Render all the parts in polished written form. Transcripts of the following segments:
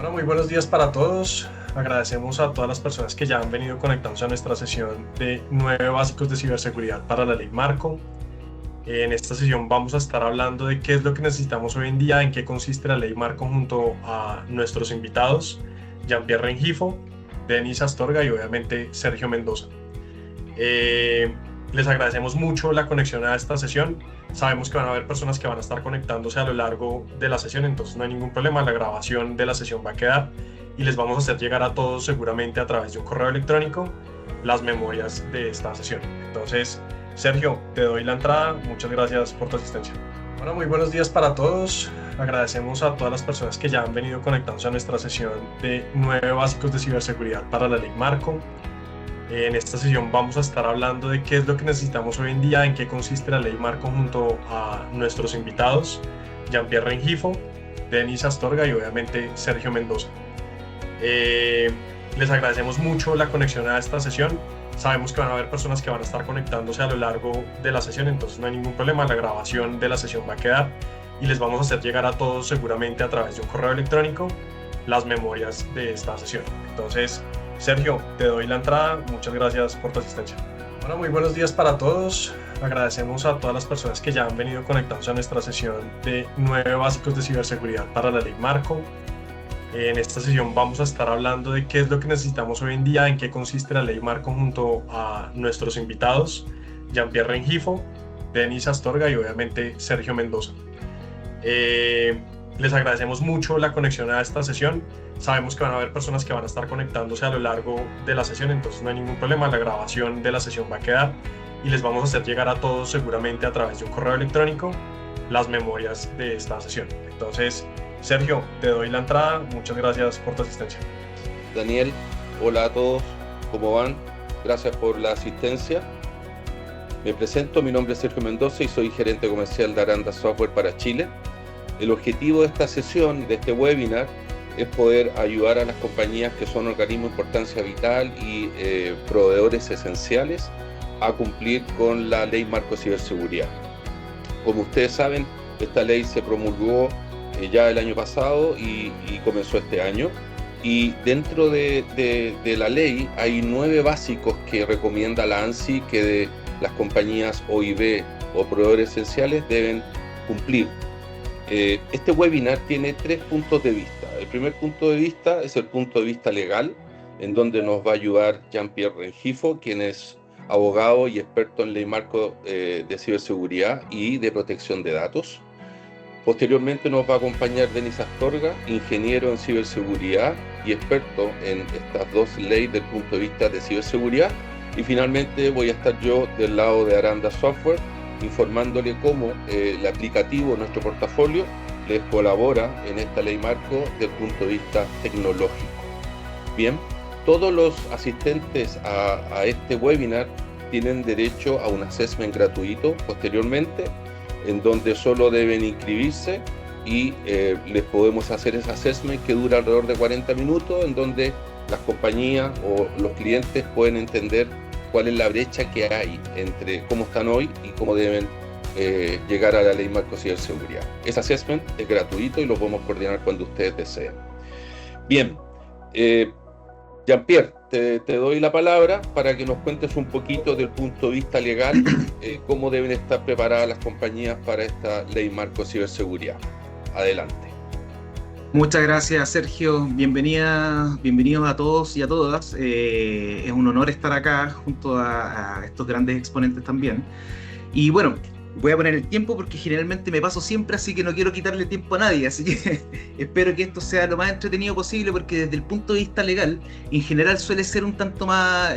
Bueno, muy buenos días para todos. Agradecemos a todas las personas que ya han venido conectándose a nuestra sesión de 9 básicos de ciberseguridad para la ley Marco. En esta sesión vamos a estar hablando de qué es lo que necesitamos hoy en día, en qué consiste la ley Marco, junto a nuestros invitados, Jean-Pierre Rengifo, Denis Astorga y obviamente Sergio Mendoza. Les agradecemos mucho la conexión a esta sesión. Sabemos que van a haber personas que van a estar conectándose a lo largo de la sesión, entonces no hay ningún problema, la grabación de la sesión va a quedar y les vamos a hacer llegar a todos seguramente a través de un correo electrónico las memorias de esta sesión. Entonces, Sergio, te doy la entrada, muchas gracias por tu asistencia. Bueno, muy buenos días para todos. Agradecemos a todas las personas que ya han venido conectándose a nuestra sesión de 9 básicos de ciberseguridad para la ley Marco. En esta sesión vamos a estar hablando de qué es lo que necesitamos hoy en día, en qué consiste la ley Marco, junto a nuestros invitados, Jean-Pierre Rengifo, Denis Astorga y obviamente Sergio Mendoza. Les agradecemos mucho la conexión a esta sesión. Sabemos que van a haber personas que van a estar conectándose a lo largo de la sesión, entonces no hay ningún problema, la grabación de la sesión va a quedar y les vamos a hacer llegar a todos seguramente a través de un correo electrónico las memorias de esta sesión. Entonces, Sergio, te doy la entrada, muchas gracias por tu asistencia. Bueno, muy buenos días para todos. Agradecemos a todas las personas que ya han venido conectándose a nuestra sesión de 9 básicos de ciberseguridad para la ley Marco. En esta sesión vamos a estar hablando de qué es lo que necesitamos hoy en día, en qué consiste la ley Marco, junto a nuestros invitados, Jean-Pierre Rengifo, Denis Astorga y obviamente Sergio Mendoza. Les agradecemos mucho la conexión a esta sesión. Sabemos que van a haber personas que van a estar conectándose a lo largo de la sesión, entonces no hay ningún problema, la grabación de la sesión va a quedar y les vamos a hacer llegar a todos seguramente a través de un correo electrónico las memorias de esta sesión. Entonces, Sergio, te doy la entrada, muchas gracias por tu asistencia. Daniel, hola a todos, ¿cómo van? Gracias por la asistencia. Me presento, mi nombre es Sergio Mendoza y soy gerente comercial de Aranda Software para Chile. El objetivo de esta sesión, de este webinar, es poder ayudar a las compañías que son organismos de importancia vital y proveedores esenciales a cumplir con la ley Marco Ciberseguridad. Como ustedes saben, esta ley se promulgó ya el año pasado y comenzó este año. Y dentro de la ley hay 9 básicos que recomienda la ANSI que las compañías OIB o proveedores esenciales deben cumplir. Este webinar tiene 3 puntos de vista. El primer punto de vista es el punto de vista legal, en donde nos va a ayudar Jean-Pierre Rengifo, quien es abogado y experto en ley marco de ciberseguridad y de protección de datos. Posteriormente nos va a acompañar Denis Astorga, ingeniero en ciberseguridad y experto en estas 2 leyes del punto de vista de ciberseguridad. Y finalmente voy a estar yo del lado de Aranda Software, informándole cómo el aplicativo, nuestro portafolio, les colabora en esta ley marco desde el punto de vista tecnológico. Bien, todos los asistentes a este webinar tienen derecho a un assessment gratuito posteriormente, en donde solo deben inscribirse y les podemos hacer ese assessment que dura alrededor de 40 minutos, en donde las compañías o los clientes pueden entender cuál es la brecha que hay entre cómo están hoy y cómo deben llegar a la ley marco ciberseguridad. Ese assessment es gratuito y lo podemos coordinar cuando ustedes deseen. Bien, Jean-Pierre, te doy la palabra para que nos cuentes un poquito del punto de vista legal cómo deben estar preparadas las compañías para esta ley marco ciberseguridad. Adelante. Muchas gracias, Sergio. Bienvenidos a todos y a todas. Es un honor estar acá junto a estos grandes exponentes también. Y bueno, voy a poner el tiempo porque generalmente me paso siempre, así que no quiero quitarle tiempo a nadie. Así que espero que esto sea lo más entretenido posible, porque desde el punto de vista legal, en general suele ser un tanto más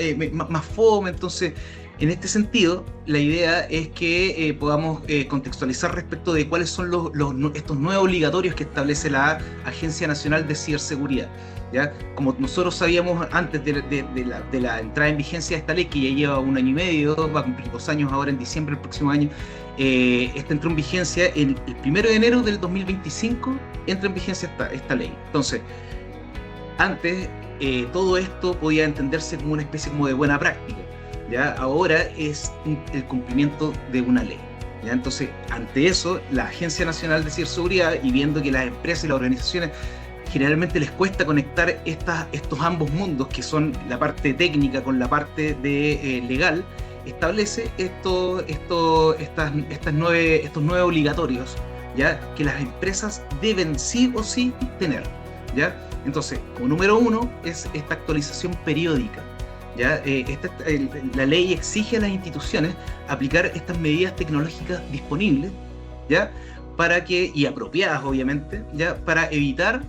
fome. Entonces, en este sentido, la idea es que podamos contextualizar respecto de cuáles son estos 9 obligatorios que establece la Agencia Nacional de Ciberseguridad. ¿Ya? Como nosotros sabíamos antes de la entrada en vigencia de esta ley, que ya lleva 1 año y medio, va a cumplir 2 años ahora en diciembre del próximo año, esta entró en vigencia el 1 de enero del 2025, entra en vigencia esta ley. Entonces, antes todo esto podía entenderse como una especie como de buena práctica. ¿Ya? Ahora es el cumplimiento de una ley. ¿Ya? Entonces, ante eso, la Agencia Nacional de Ciberseguridad, y viendo que las empresas y las organizaciones generalmente les cuesta conectar estos ambos mundos, que son la parte técnica con la parte legal. Establece estos 9 obligatorios, ¿ya? Que las empresas deben sí o sí tener, ¿ya? Entonces, como número 1 es esta actualización periódica, ¿ya? La ley exige a las instituciones aplicar estas medidas tecnológicas disponibles, ¿ya? Y apropiadas, obviamente, ¿ya? Para evitar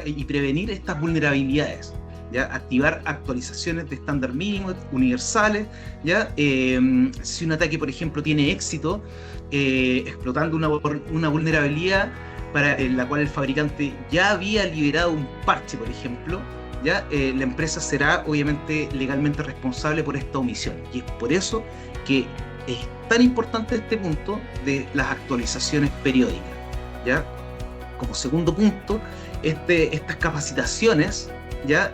y prevenir estas vulnerabilidades, ¿ya? Activar actualizaciones de estándar mínimos universales, ¿ya? Si un ataque, por ejemplo, tiene éxito, explotando una vulnerabilidad para la cual el fabricante ya había liberado un parche, por ejemplo, ¿ya? La empresa será obviamente legalmente responsable por esta omisión. Y es por eso que es tan importante este punto de las actualizaciones periódicas, ¿ya? Como segundo punto, estas capacitaciones, ¿ya?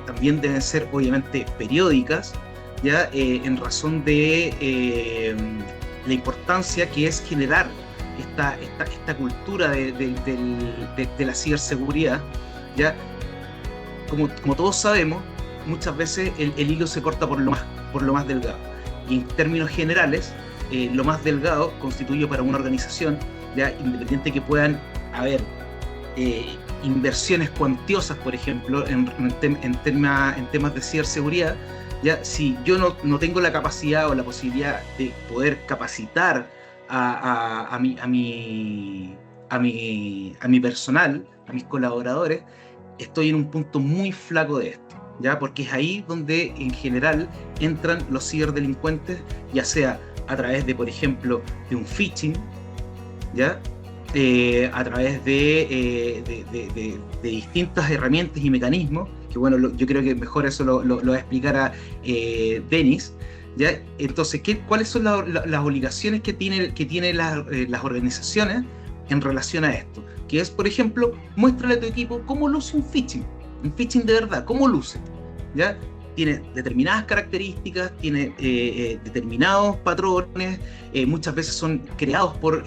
También deben ser obviamente periódicas, ¿ya? En razón de la importancia que es generar esta cultura de la ciberseguridad, ¿ya? Como todos sabemos, muchas veces el hilo se corta por lo más delgado. Y en términos generales, lo más delgado constituye para una organización, ya independiente que puedan haber inversiones cuantiosas, por ejemplo, en temas de ciberseguridad, ya si yo no tengo la capacidad o la posibilidad de poder capacitar a mi personal, a mis colaboradores, estoy en un punto muy flaco de esto, ¿ya? Porque es ahí donde en general entran los ciberdelincuentes, ya sea a través de, por ejemplo, de un phishing, ¿ya? A través de distintas herramientas y mecanismos, que bueno, yo creo que mejor eso lo va a explicar a Denis, ¿ya? Entonces, ¿cuáles son las obligaciones que tienen las organizaciones en relación a esto? Que es, por ejemplo, muéstrale a tu equipo cómo luce un phishing de verdad, cómo luce, ¿ya? Tiene determinadas características, tiene determinados patrones, muchas veces son creados por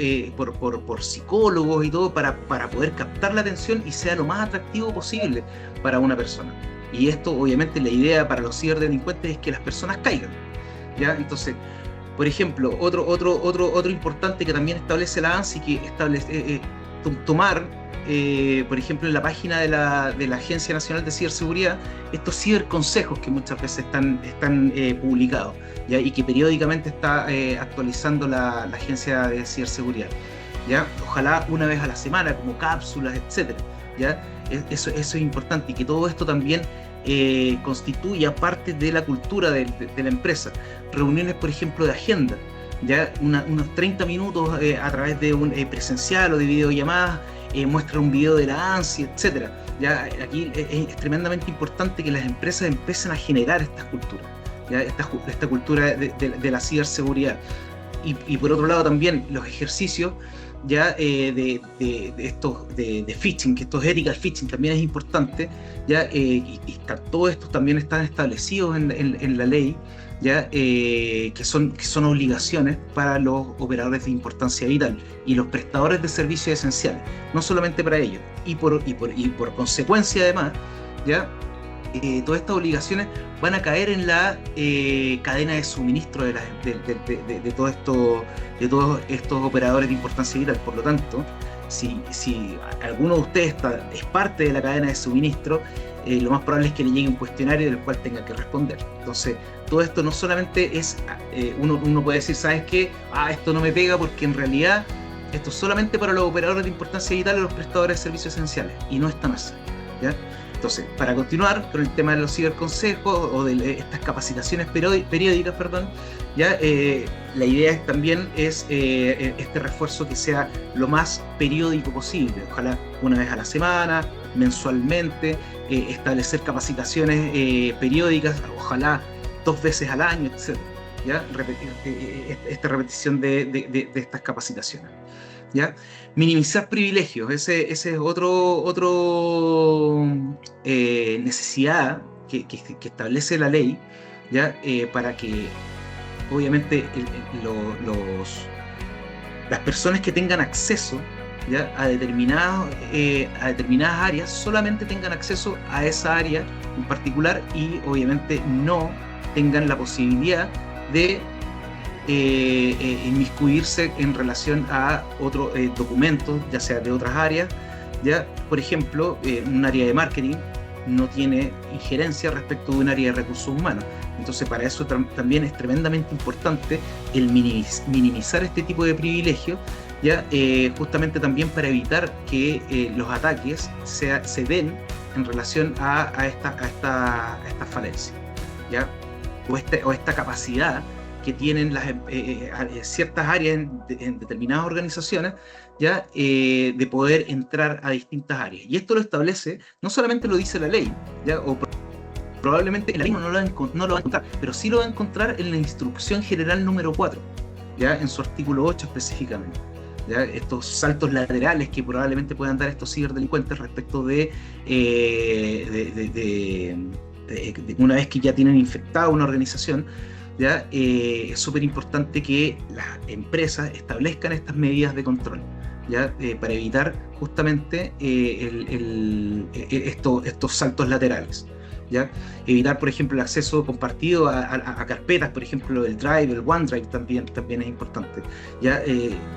psicólogos y todo para poder captar la atención y sea lo más atractivo posible para una persona. Y esto, obviamente, la idea para los ciberdelincuentes es que las personas caigan, ¿ya? Entonces, por ejemplo, otro importante que también establece la ANSI, que establece tomar, por ejemplo, en la página de la Agencia Nacional de Ciberseguridad, estos ciberconsejos que muchas veces están publicados, ¿ya? Y que periódicamente está actualizando la Agencia de Ciberseguridad, ¿ya? Ojalá una vez a la semana, como cápsulas, etcétera, ¿ya? Eso es importante, y que todo esto también constituya parte de la cultura de la empresa. Reuniones, por ejemplo, de agenda, ya unos 30 minutos a través de un presencial o de videollamadas, muestran un video de la ANSI, etcétera. Ya aquí es tremendamente importante que las empresas empiecen a generar estas culturas, ¿ya? Esta cultura de la ciberseguridad. Y por otro lado también los ejercicios, ya de phishing, que estos ethical phishing también es importante, ya, y todos estos también están establecidos en la ley, ya, que son obligaciones para los operadores de importancia vital y los prestadores de servicios esenciales, no solamente para ellos, y por consecuencia además, ya, todas estas obligaciones van a caer en la cadena de suministro de todos estos operadores de importancia vital. Por lo tanto, si alguno de ustedes es parte de la cadena de suministro, lo más probable es que le llegue un cuestionario del cual tenga que responder. Entonces, todo esto no solamente es, uno puede decir, ¿sabes qué? Esto no me pega, porque en realidad esto es solamente para los operadores de importancia vital y los prestadores de servicios esenciales, y no es tan así, ¿ya? Entonces, para continuar con el tema de los ciberconsejos o de estas capacitaciones periódicas, ya, la idea también es este refuerzo que sea lo más periódico posible, ojalá una vez a la semana, mensualmente, establecer capacitaciones periódicas, ojalá 2 veces al año, etc. ¿Ya? Esta repetición de estas capacitaciones, ¿ya? Minimizar privilegios, ese es otro necesidad que establece la ley, ¿ya? Para que obviamente las personas que tengan acceso, ¿ya? A determinadas áreas, solamente tengan acceso a esa área en particular y obviamente no tengan la posibilidad de inmiscuirse en relación a otros documentos, ya sea de otras áreas. ¿Ya? Por ejemplo, un área de marketing no tiene injerencia respecto de un área de recursos humanos. Entonces, para eso también es tremendamente importante el minimizar este tipo de privilegios, ¿ya? Justamente también para evitar que los ataques se den en relación a esta falencia, ¿ya? O esta capacidad que tienen ciertas áreas en determinadas organizaciones, ¿ya? De poder entrar a distintas áreas. Y esto lo establece, no solamente lo dice la ley, ¿ya? O probablemente en la ley no lo va a encontrar, pero sí lo va a encontrar en la Instrucción General número 4, ¿ya? En su artículo 8 específicamente, ¿ya? Estos saltos laterales que probablemente puedan dar estos ciberdelincuentes respecto de una vez que ya tienen infectada una organización, ¿ya? Es súper importante que las empresas establezcan estas medidas de control, ¿ya? Para evitar justamente estos saltos laterales, ¿ya? Evitar, por ejemplo, el acceso compartido a carpetas, por ejemplo, el Drive, el OneDrive también es importante, ¿ya?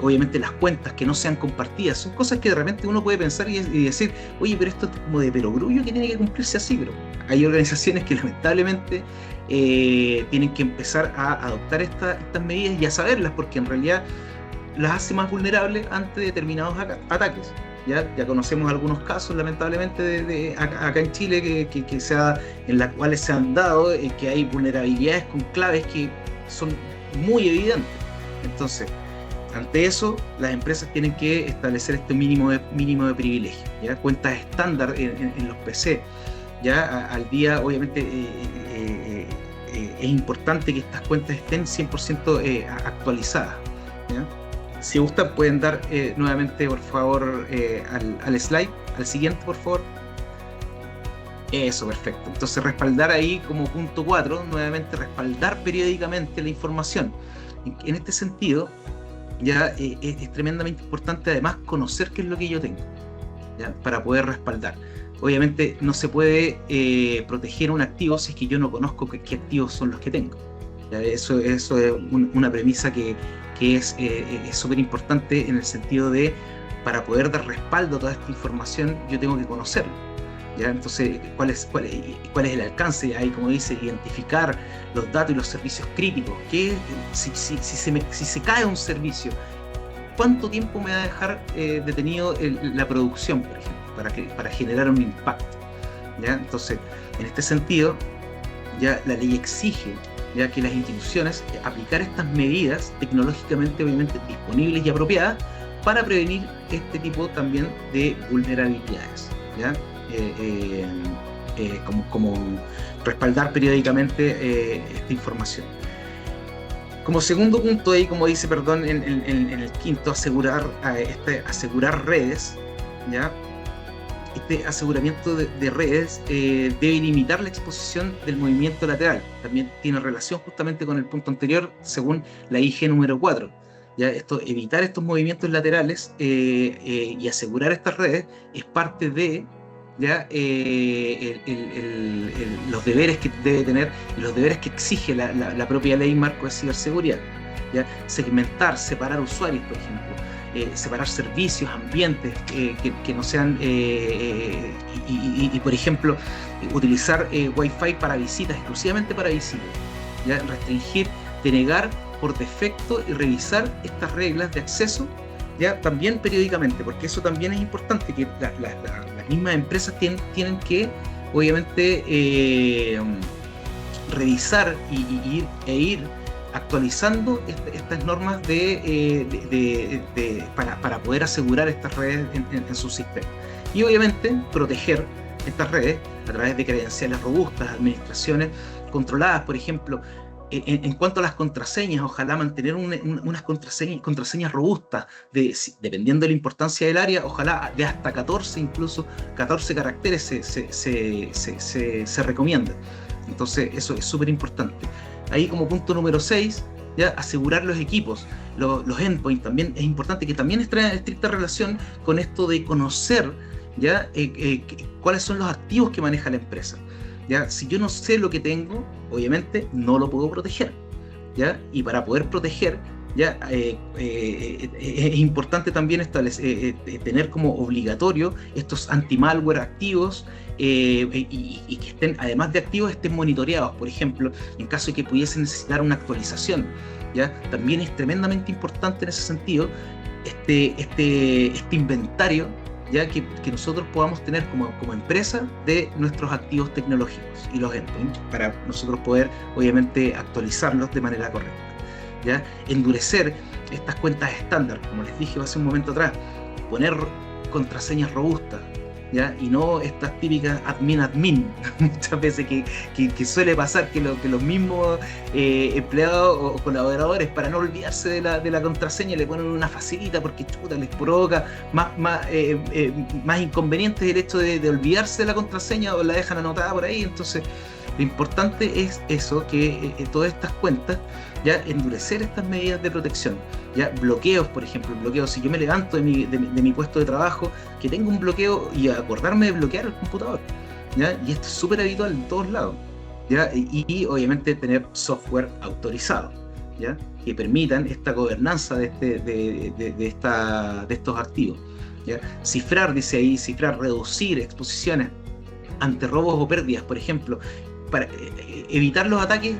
Obviamente las cuentas que no sean compartidas son cosas que de repente uno puede pensar y decir, oye, pero esto es como de perogrullo que tiene que cumplirse así, pero hay organizaciones que lamentablemente tienen que empezar a adoptar estas medidas y a saberlas, porque en realidad las hace más vulnerables ante determinados ataques. Ya conocemos algunos casos, lamentablemente, acá en Chile en los cuales se han dado que hay vulnerabilidades con claves que son muy evidentes. Entonces, ante eso, las empresas tienen que establecer este mínimo de privilegio, ¿ya? Cuentas estándar en los PC. Ya al día, obviamente, es importante que estas cuentas estén 100% actualizadas, ¿ya? Si gustan, pueden dar nuevamente, por favor, al slide, al siguiente, por favor. Eso, perfecto. Entonces, respaldar ahí como punto 4, nuevamente respaldar periódicamente la información. En este sentido, ya es tremendamente importante además conocer qué es lo que yo tengo, ¿ya? Para poder respaldar. Obviamente no se puede proteger un activo si es que yo no conozco qué activos son los que tengo, ¿ya? Eso es una premisa que es súper importante en el sentido de, para poder dar respaldo a toda esta información, yo tengo que conocerlo, ¿ya? Entonces, ¿cuál es el alcance? Ahí, como dice, identificar los datos y los servicios críticos. Si se cae un servicio, ¿cuánto tiempo me va a dejar detenido la producción, por ejemplo, para generar un impacto, ¿ya? Entonces, en este sentido, ya la ley exige ya que las instituciones aplicar estas medidas tecnológicamente, obviamente, disponibles y apropiadas para prevenir este tipo también de vulnerabilidades, ¿ya? Como respaldar periódicamente esta información. Como segundo punto ahí, como dice, en el quinto, asegurar redes, ¿ya? Este aseguramiento de redes debe limitar la exposición del movimiento lateral. También tiene relación justamente con el punto anterior, según la IG número 4. ¿Ya? Evitar estos movimientos laterales y asegurar estas redes es parte de, ¿ya? Los deberes que debe tener y los deberes que exige la propia ley marco de ciberseguridad, ¿ya? Segmentar, separar usuarios, por ejemplo. Separar servicios, ambientes que no sean y por ejemplo utilizar Wi-Fi para visitas, exclusivamente para visitas, ¿ya? Restringir, denegar por defecto y revisar estas reglas de acceso, ya también periódicamente, porque eso también es importante, que las mismas empresas tienen que obviamente revisar e ir actualizando estas normas para poder asegurar estas redes en su sistema. Y obviamente proteger estas redes a través de credenciales robustas, administraciones controladas, por ejemplo. En cuanto a las contraseñas, ojalá mantener unas contraseñas robustas, dependiendo de la importancia del área, ojalá de hasta 14, incluso 14 caracteres se recomienda. Entonces eso es súper importante. Ahí, como punto número 6, ya asegurar los equipos. los endpoints también es importante, que también está en estricta relación con esto de conocer, ¿ya? Cuáles son los activos que maneja la empresa, ¿ya? Si yo no sé lo que tengo, obviamente no lo puedo proteger, ¿ya? Y para poder proteger, ¿ya? Es importante también tener como obligatorio estos anti-malware activos, y que estén, además de activos, estén monitoreados. Por ejemplo, en caso de que pudiesen necesitar una actualización, ¿ya? También es tremendamente importante en ese sentido este inventario, ya que nosotros podamos tener como empresa de nuestros activos tecnológicos y los endpoints, para nosotros poder obviamente actualizarlos de manera correcta, ¿ya? Endurecer estas cuentas estándar, como les dije hace un momento atrás, poner contraseñas robustas, ¿ya? Y no estas típicas admin muchas veces que suele pasar que los mismos empleados o colaboradores, para no olvidarse de la contraseña, le ponen una facilita porque chuta, les provoca más inconvenientes el hecho de olvidarse de la contraseña, o la dejan anotada por ahí. Entonces lo importante es eso, que todas estas cuentas, ya endurecer estas medidas de protección, ya bloqueos, por ejemplo, bloqueos. Si yo me levanto de mi puesto de trabajo, que tengo un bloqueo, y acordarme de bloquear el computador, ¿ya? Y esto es súper habitual en todos lados, ¿ya? Y obviamente tener software autorizado, ¿ya? Que permitan esta gobernanza de estos activos, ¿ya? Cifrar, dice ahí, reducir exposiciones ante robos o pérdidas, por ejemplo, para evitar los ataques.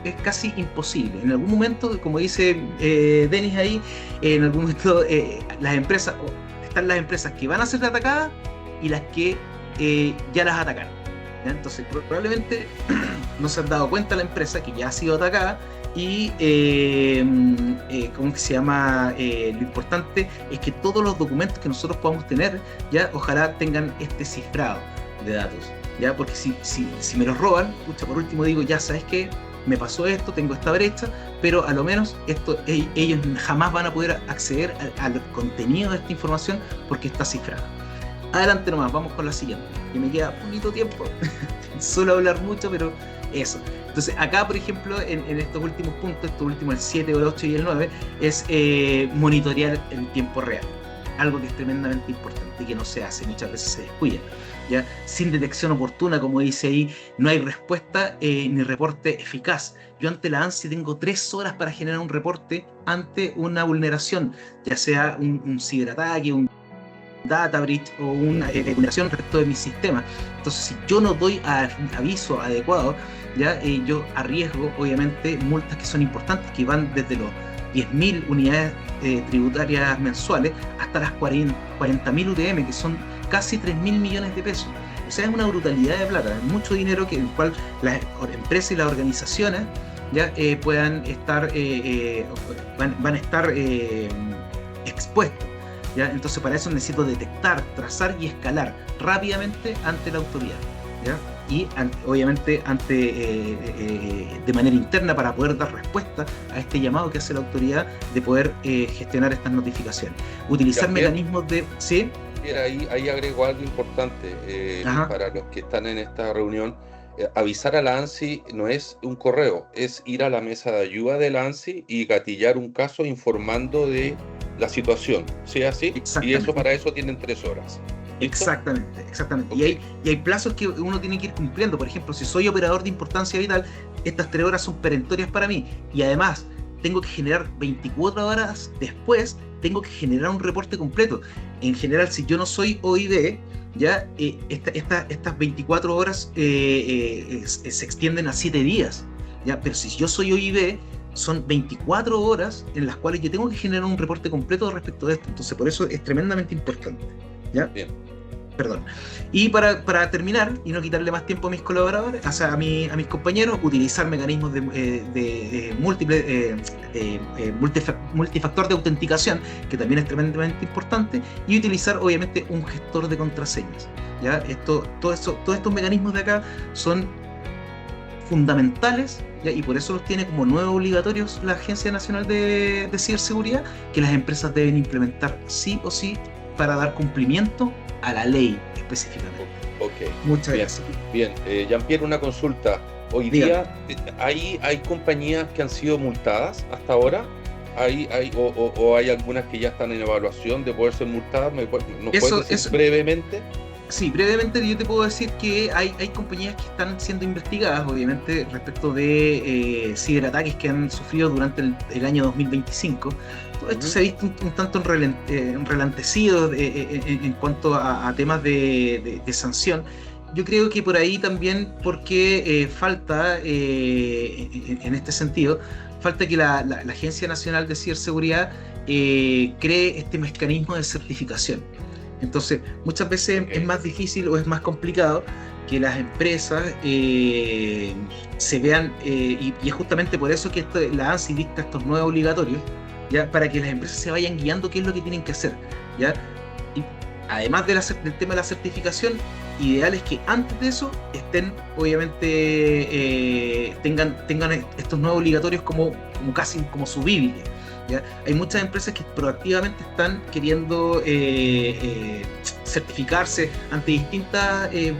Es casi imposible. En algún momento, como dice Denis ahí, en algún momento están las empresas que van a ser atacadas y las que ya las atacaron, ¿ya? Entonces probablemente no se han dado cuenta la empresa que ya ha sido atacada, y ¿cómo que se llama? Lo importante es que todos los documentos que nosotros podamos tener, ya ojalá tengan este cifrado de datos, ¿ya? Porque si me los roban, pucha, por último digo, ya sabes qué, me pasó esto, tengo esta brecha, pero a lo menos ellos jamás van a poder acceder al contenido de esta información porque está cifrada. Adelante nomás, vamos con la siguiente, que me queda poquito tiempo, suelo hablar mucho, pero eso. Entonces acá, por ejemplo, en estos últimos puntos, estos últimos, el 7, el 8 y el 9, es monitorear en tiempo real, algo que es tremendamente importante y que no se hace, muchas veces se descuida, ¿ya? Sin detección oportuna, como dice ahí, no hay respuesta ni reporte eficaz. Yo ante la ANSI tengo 3 horas para generar un reporte ante una vulneración, ya sea un ciberataque, un data breach o una vulneración respecto de mi sistema. Entonces, si yo no doy aviso adecuado, ya yo arriesgo obviamente multas que son importantes, que van desde los 10.000 unidades tributarias mensuales hasta las 40.000 UTM, que son casi 3.000 millones de pesos. O sea, es una brutalidad de plata, es mucho dinero en el cual las empresas y las organizaciones ya puedan estar, van a estar expuestos, ¿ya? Entonces, para eso necesito detectar, trazar y escalar rápidamente ante la autoridad, ¿ya? Y obviamente de manera interna, para poder dar respuesta a este llamado que hace la autoridad de poder gestionar estas notificaciones. Utilizar mecanismos de... ¿Sí? Ahí agrego algo importante para los que están en esta reunión. Avisar a la ANSI no es un correo, es ir a la mesa de ayuda de la ANSI y gatillar un caso informando de la situación, ¿sí? Así, y eso, para eso tienen 3 horas. ¿Listo? Exactamente. Okay. Y hay plazos que uno tiene que ir cumpliendo. Por ejemplo, si soy operador de importancia vital, estas 3 horas son perentorias para mí, y además tengo que generar 24 horas después, tengo que generar un reporte completo. En general, si yo no soy OIB, ya estas 24 horas se extienden a 7 días, ya. Pero si yo soy OIB, son 24 horas en las cuales yo tengo que generar un reporte completo respecto de esto. Entonces, por eso es tremendamente importante, ¿ya? Bien. Perdón. Y para terminar, y no quitarle más tiempo a mis colaboradores, o sea, a mis compañeros, utilizar mecanismos de multifactor de autenticación, que también es tremendamente importante, y utilizar obviamente un gestor de contraseñas, ¿ya? Todos estos mecanismos de acá son fundamentales, ¿ya? Y por eso los tiene como nuevos obligatorios la Agencia Nacional de Ciberseguridad, que las empresas deben implementar sí o sí para dar cumplimiento a la ley específicamente. Okay. Muchas gracias. Bien, Jean-Pierre, una consulta. Hoy día hay compañías que han sido multadas hasta ahora. o hay algunas que ya están en evaluación de poder ser multadas? ¿Nos puedes decir brevemente? Sí, brevemente yo te puedo decir que hay compañías que están siendo investigadas, obviamente, respecto de ciberataques que han sufrido durante el año 2025. Todo esto se ha visto un tanto enralentecido en cuanto a temas de sanción. Yo creo que por ahí también, porque falta, en este sentido, falta que la Agencia Nacional de Ciberseguridad cree este mecanismo de certificación. Entonces, muchas veces es más difícil o es más complicado que las empresas se vean, y es justamente por eso que la ANSI dicta estos nuevos obligatorios, ¿ya? Para que las empresas se vayan guiando qué es lo que tienen que hacer, ¿ya? Y además del tema de la certificación, ideal es que antes de eso estén, obviamente, tengan estos nuevos obligatorios como casi como su Biblia. ¿Ya? Hay muchas empresas que proactivamente están queriendo certificarse ante distintos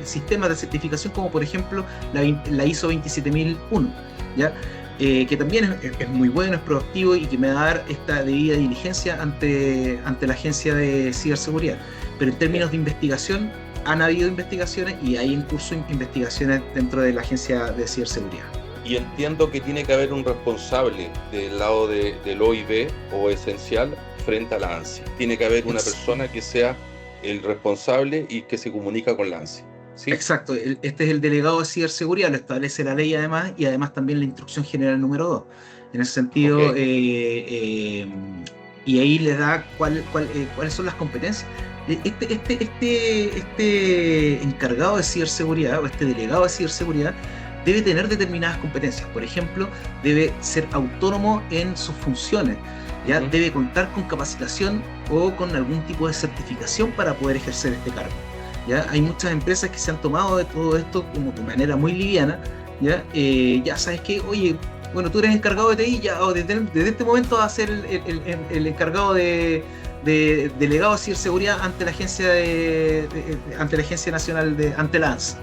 sistemas de certificación, como por ejemplo la ISO 27001, ¿ya? Que también es muy bueno, es proactivo y que me va a dar esta debida diligencia ante la Agencia de Ciberseguridad. Pero en términos de investigación, han habido investigaciones y hay en curso investigaciones dentro de la Agencia de Ciberseguridad. Y entiendo que tiene que haber un responsable del lado del OIB o esencial frente a la ANSI. Tiene que haber una persona que sea el responsable y que se comunica con la ANSI, ¿sí? Exacto, este es el delegado de ciberseguridad, lo establece la ley además, y además también la instrucción general número 2. En ese sentido, y ahí le da cuáles son las competencias. Este encargado de ciberseguridad o este delegado de ciberseguridad debe tener determinadas competencias. Por ejemplo, debe ser autónomo en sus funciones, ¿ya? Debe contar con capacitación o con algún tipo de certificación para poder ejercer este cargo, ¿ya? Hay muchas empresas que se han tomado de todo esto como de manera muy liviana, ¿ya? Ya sabes que, oye, bueno, tú eres encargado de TI, ya, o desde este momento vas a ser el encargado de delegado de ciberseguridad ante la agencia ante la Agencia Nacional ante la ANSI,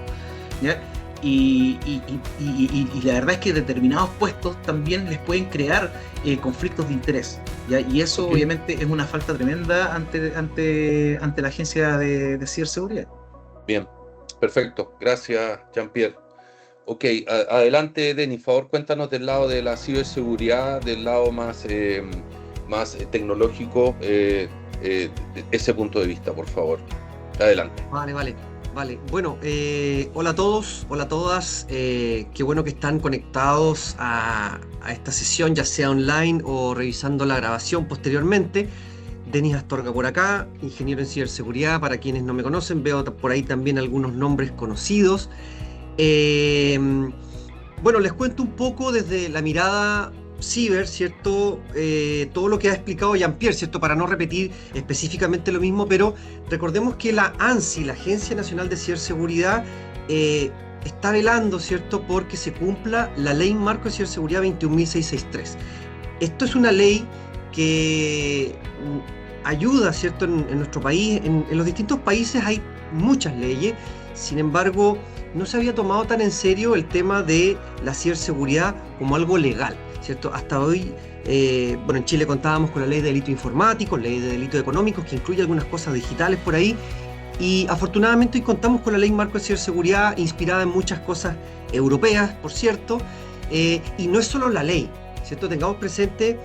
¿ya? Y la verdad es que determinados puestos también les pueden crear conflictos de interés, ¿ya? Y eso obviamente es una falta tremenda ante la Agencia de Ciberseguridad. Bien, perfecto, gracias Jean-Pierre. Ok, adelante Denis, por favor cuéntanos del lado de la ciberseguridad, del lado más tecnológico, ese punto de vista, por favor. Adelante. Vale. Bueno, hola a todos, hola a todas. Qué bueno que están conectados a esta sesión, ya sea online o revisando la grabación posteriormente. Denis Astorga por acá, ingeniero en ciberseguridad. Para quienes no me conocen, veo por ahí también algunos nombres conocidos. Bueno, les cuento un poco desde la mirada ciber, ¿cierto? Todo lo que ha explicado Jean-Pierre, ¿cierto? Para no repetir específicamente lo mismo, pero recordemos que la ANSI, la Agencia Nacional de Ciberseguridad, está velando, ¿cierto?, porque se cumpla la Ley Marco de Ciberseguridad 21.663. Esto es una ley que ayuda, ¿cierto?, en nuestro país. En los distintos países hay muchas leyes, sin embargo, no se había tomado tan en serio el tema de la ciberseguridad como algo legal, ¿cierto? Hasta hoy, bueno, en Chile contábamos con la ley de delitos informáticos, ley de delitos económicos, que incluye algunas cosas digitales por ahí, y afortunadamente hoy contamos con la ley Marco de Ciberseguridad, inspirada en muchas cosas europeas, por cierto, y no es solo la ley, ¿cierto? Tengamos presente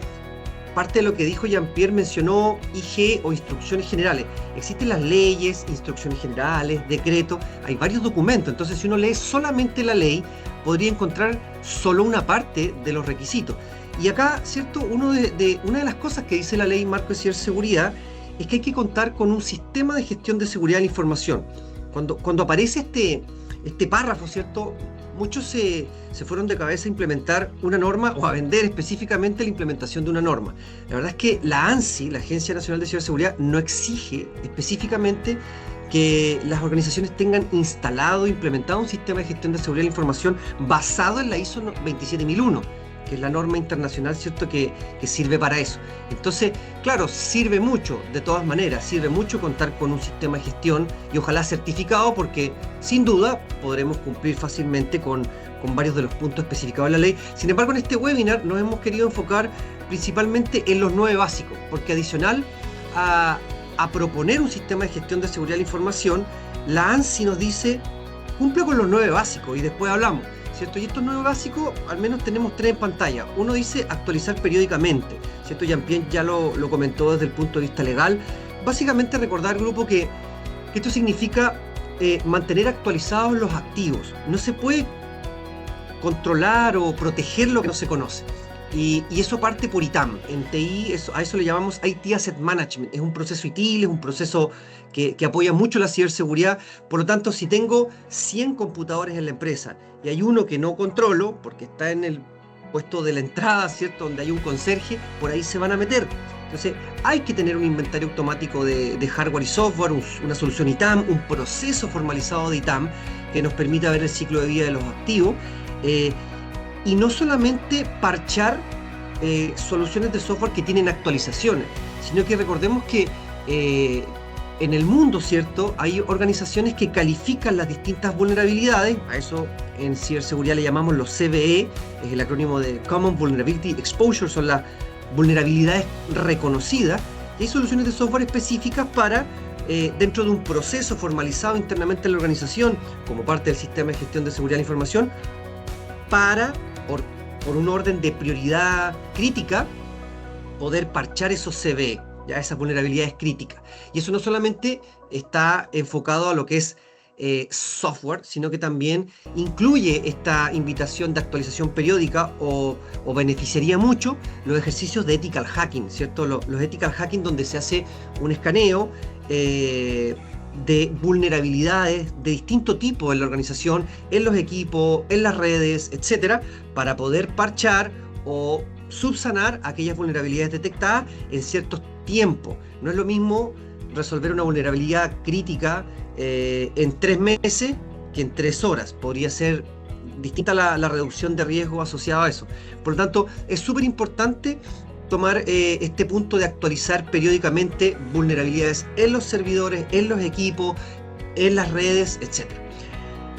parte de lo que dijo Jean-Pierre, mencionó IG o instrucciones generales. Existen las leyes, instrucciones generales, decretos, hay varios documentos. Entonces, si uno lee solamente la ley, podría encontrar solo una parte de los requisitos. Y acá, ¿cierto? Una de las cosas que dice la ley Marco de Ciberseguridad es que hay que contar con un sistema de gestión de seguridad de la información. Cuando aparece este párrafo, ¿cierto?, muchos se fueron de cabeza a implementar una norma o a vender específicamente la implementación de una norma. La verdad es que la ANSI, la Agencia Nacional de Ciberseguridad, no exige específicamente que las organizaciones tengan instalado, implementado un sistema de gestión de seguridad de la información basado en la ISO 27001, que es la norma internacional, ¿cierto?, que sirve para eso. Entonces, claro, sirve mucho, de todas maneras, sirve mucho contar con un sistema de gestión y ojalá certificado, porque sin duda podremos cumplir fácilmente con varios de los puntos especificados en la ley. Sin embargo, en este webinar nos hemos querido enfocar principalmente en los 9 básicos, porque adicional a proponer un sistema de gestión de seguridad de la información, la ANSI nos dice, cumple con los 9 básicos, y después hablamos, ¿cierto? Y estos 9 básicos, al menos tenemos 3 en pantalla. Uno dice actualizar periódicamente, ¿cierto? Jean-Pierre ya lo comentó desde el punto de vista legal. Básicamente recordar, grupo, que esto significa mantener actualizados los activos. No se puede controlar o proteger lo que no se conoce. Y eso parte por ITAM. En TI a eso le llamamos IT Asset Management. Es un proceso ITIL, es un proceso que apoya mucho la ciberseguridad. Por lo tanto, si tengo 100 computadores en la empresa y hay uno que no controlo, porque está en el puesto de la entrada, ¿cierto?, donde hay un conserje, por ahí se van a meter. Entonces, hay que tener un inventario automático de hardware y software, una solución ITAM, un proceso formalizado de ITAM que nos permita ver el ciclo de vida de los activos. Y no solamente parchar soluciones de software que tienen actualizaciones, sino que recordemos que en el mundo, ¿cierto?, hay organizaciones que califican las distintas vulnerabilidades. A eso en ciberseguridad le llamamos los CVE, es el acrónimo de Common Vulnerability Exposure, son las vulnerabilidades reconocidas, y hay soluciones de software específicas para, dentro de un proceso formalizado internamente en la organización, como parte del sistema de gestión de seguridad de la información, para, por un orden de prioridad crítica, poder parchar esos CVE, ya esas vulnerabilidades críticas. Y eso no solamente está enfocado a lo que es software, sino que también incluye esta invitación de actualización periódica o beneficiaría mucho los ejercicios de ethical hacking, ¿cierto? Los ethical hacking, donde se hace un escaneo de vulnerabilidades de distinto tipo en la organización, en los equipos, en las redes, etcétera, para poder parchar o subsanar aquellas vulnerabilidades detectadas en ciertos tiempos. No es lo mismo resolver una vulnerabilidad crítica en 3 meses que en 3 horas. Podría ser distinta la reducción de riesgo asociada a eso. Por lo tanto, es súper importante tomar este punto de actualizar periódicamente vulnerabilidades en los servidores, en los equipos, en las redes, etc.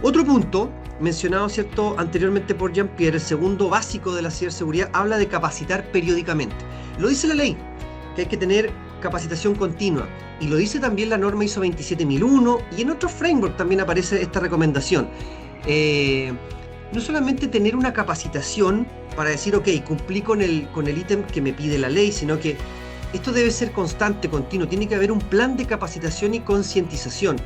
Otro punto mencionado, ¿cierto?, anteriormente por Jean-Pierre, el segundo básico de la ciberseguridad, habla de capacitar periódicamente. Lo dice la ley, que hay que tener capacitación continua, y lo dice también la norma ISO 27001, y en otros frameworks también aparece esta recomendación. No solamente tener una capacitación para decir, ok, cumplí con el ítem que me pide la ley, sino que esto debe ser constante, continuo, tiene que haber un plan de capacitación y concientización.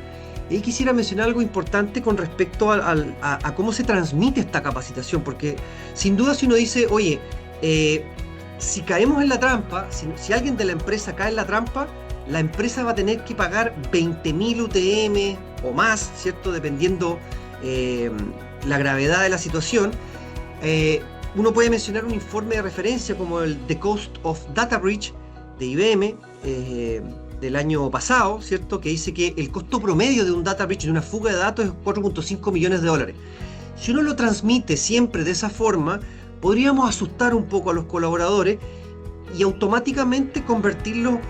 Y quisiera mencionar algo importante con respecto a cómo se transmite esta capacitación, porque sin duda si uno dice, oye, si caemos en la trampa, si alguien de la empresa cae en la trampa, la empresa va a tener que pagar 20.000 UTM o más, ¿cierto?, dependiendo la gravedad de la situación. Uno puede mencionar un informe de referencia como el The Cost of Data Breach de IBM del año pasado, ¿cierto?, que dice que el costo promedio de un data breach, de una fuga de datos, es $4.5 millones. Si uno lo transmite siempre de esa forma, podríamos asustar un poco a los colaboradores y automáticamente convertirlo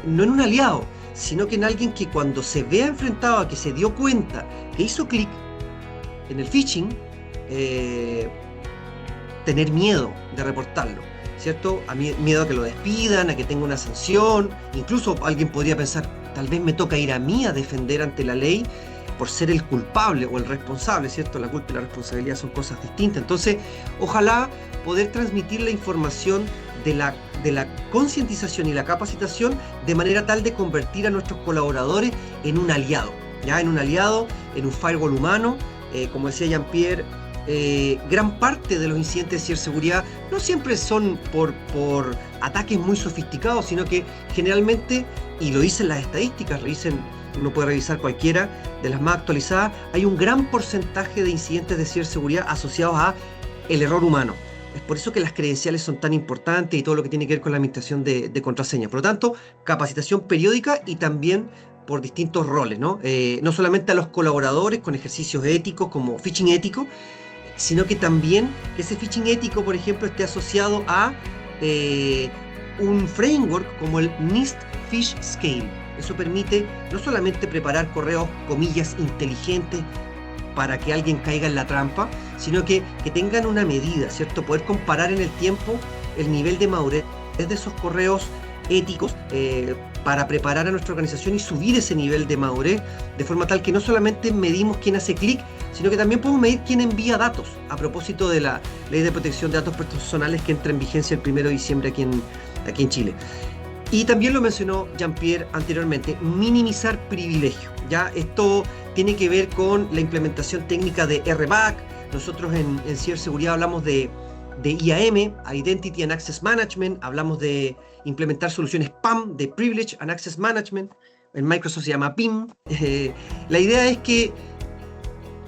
no en un aliado, sino que en alguien que cuando se vea enfrentado a que se dio cuenta que hizo clic en el phishing, tener miedo de reportarlo, ¿cierto? Miedo a que lo despidan, a que tenga una sanción. Incluso alguien podría pensar, tal vez me toca ir a mí a defender ante la ley por ser el culpable o el responsable, ¿cierto? La culpa y la responsabilidad son cosas distintas. Entonces, ojalá poder transmitir la información de la concientización y la capacitación de manera tal de convertir a nuestros colaboradores en un aliado, ¿ya? En un aliado, en un firewall humano. Como decía Jean-Pierre, gran parte de los incidentes de ciberseguridad no siempre son por ataques muy sofisticados, sino que generalmente, y lo dicen las estadísticas, uno puede revisar cualquiera de las más actualizadas, hay un gran porcentaje de incidentes de ciberseguridad asociados a el error humano. Es por eso que las credenciales son tan importantes y todo lo que tiene que ver con la administración de contraseñas. Por lo tanto, capacitación periódica y también por distintos roles, ¿no? No solamente a los colaboradores con ejercicios éticos como phishing ético, sino que también que ese phishing ético, por ejemplo, esté asociado a un framework como el NIST Phish Scale. Eso permite no solamente preparar correos, comillas, inteligentes para que alguien caiga en la trampa, sino que tengan una medida, ¿cierto? Poder comparar en el tiempo el nivel de madurez de esos correos éticos para preparar a nuestra organización y subir ese nivel de madurez, de forma tal que no solamente medimos quién hace clic, sino que también podemos medir quién envía datos, a propósito de la Ley de Protección de Datos Personales que entra en vigencia el 1 de diciembre aquí en Chile. Y también lo mencionó Jean-Pierre anteriormente, minimizar privilegios. Ya esto tiene que ver con la implementación técnica de RBAC. Nosotros en ciberseguridad hablamos de IAM, Identity and Access Management, hablamos de implementar soluciones PAM, de Privilege and Access Management, en Microsoft se llama PIM. La idea es que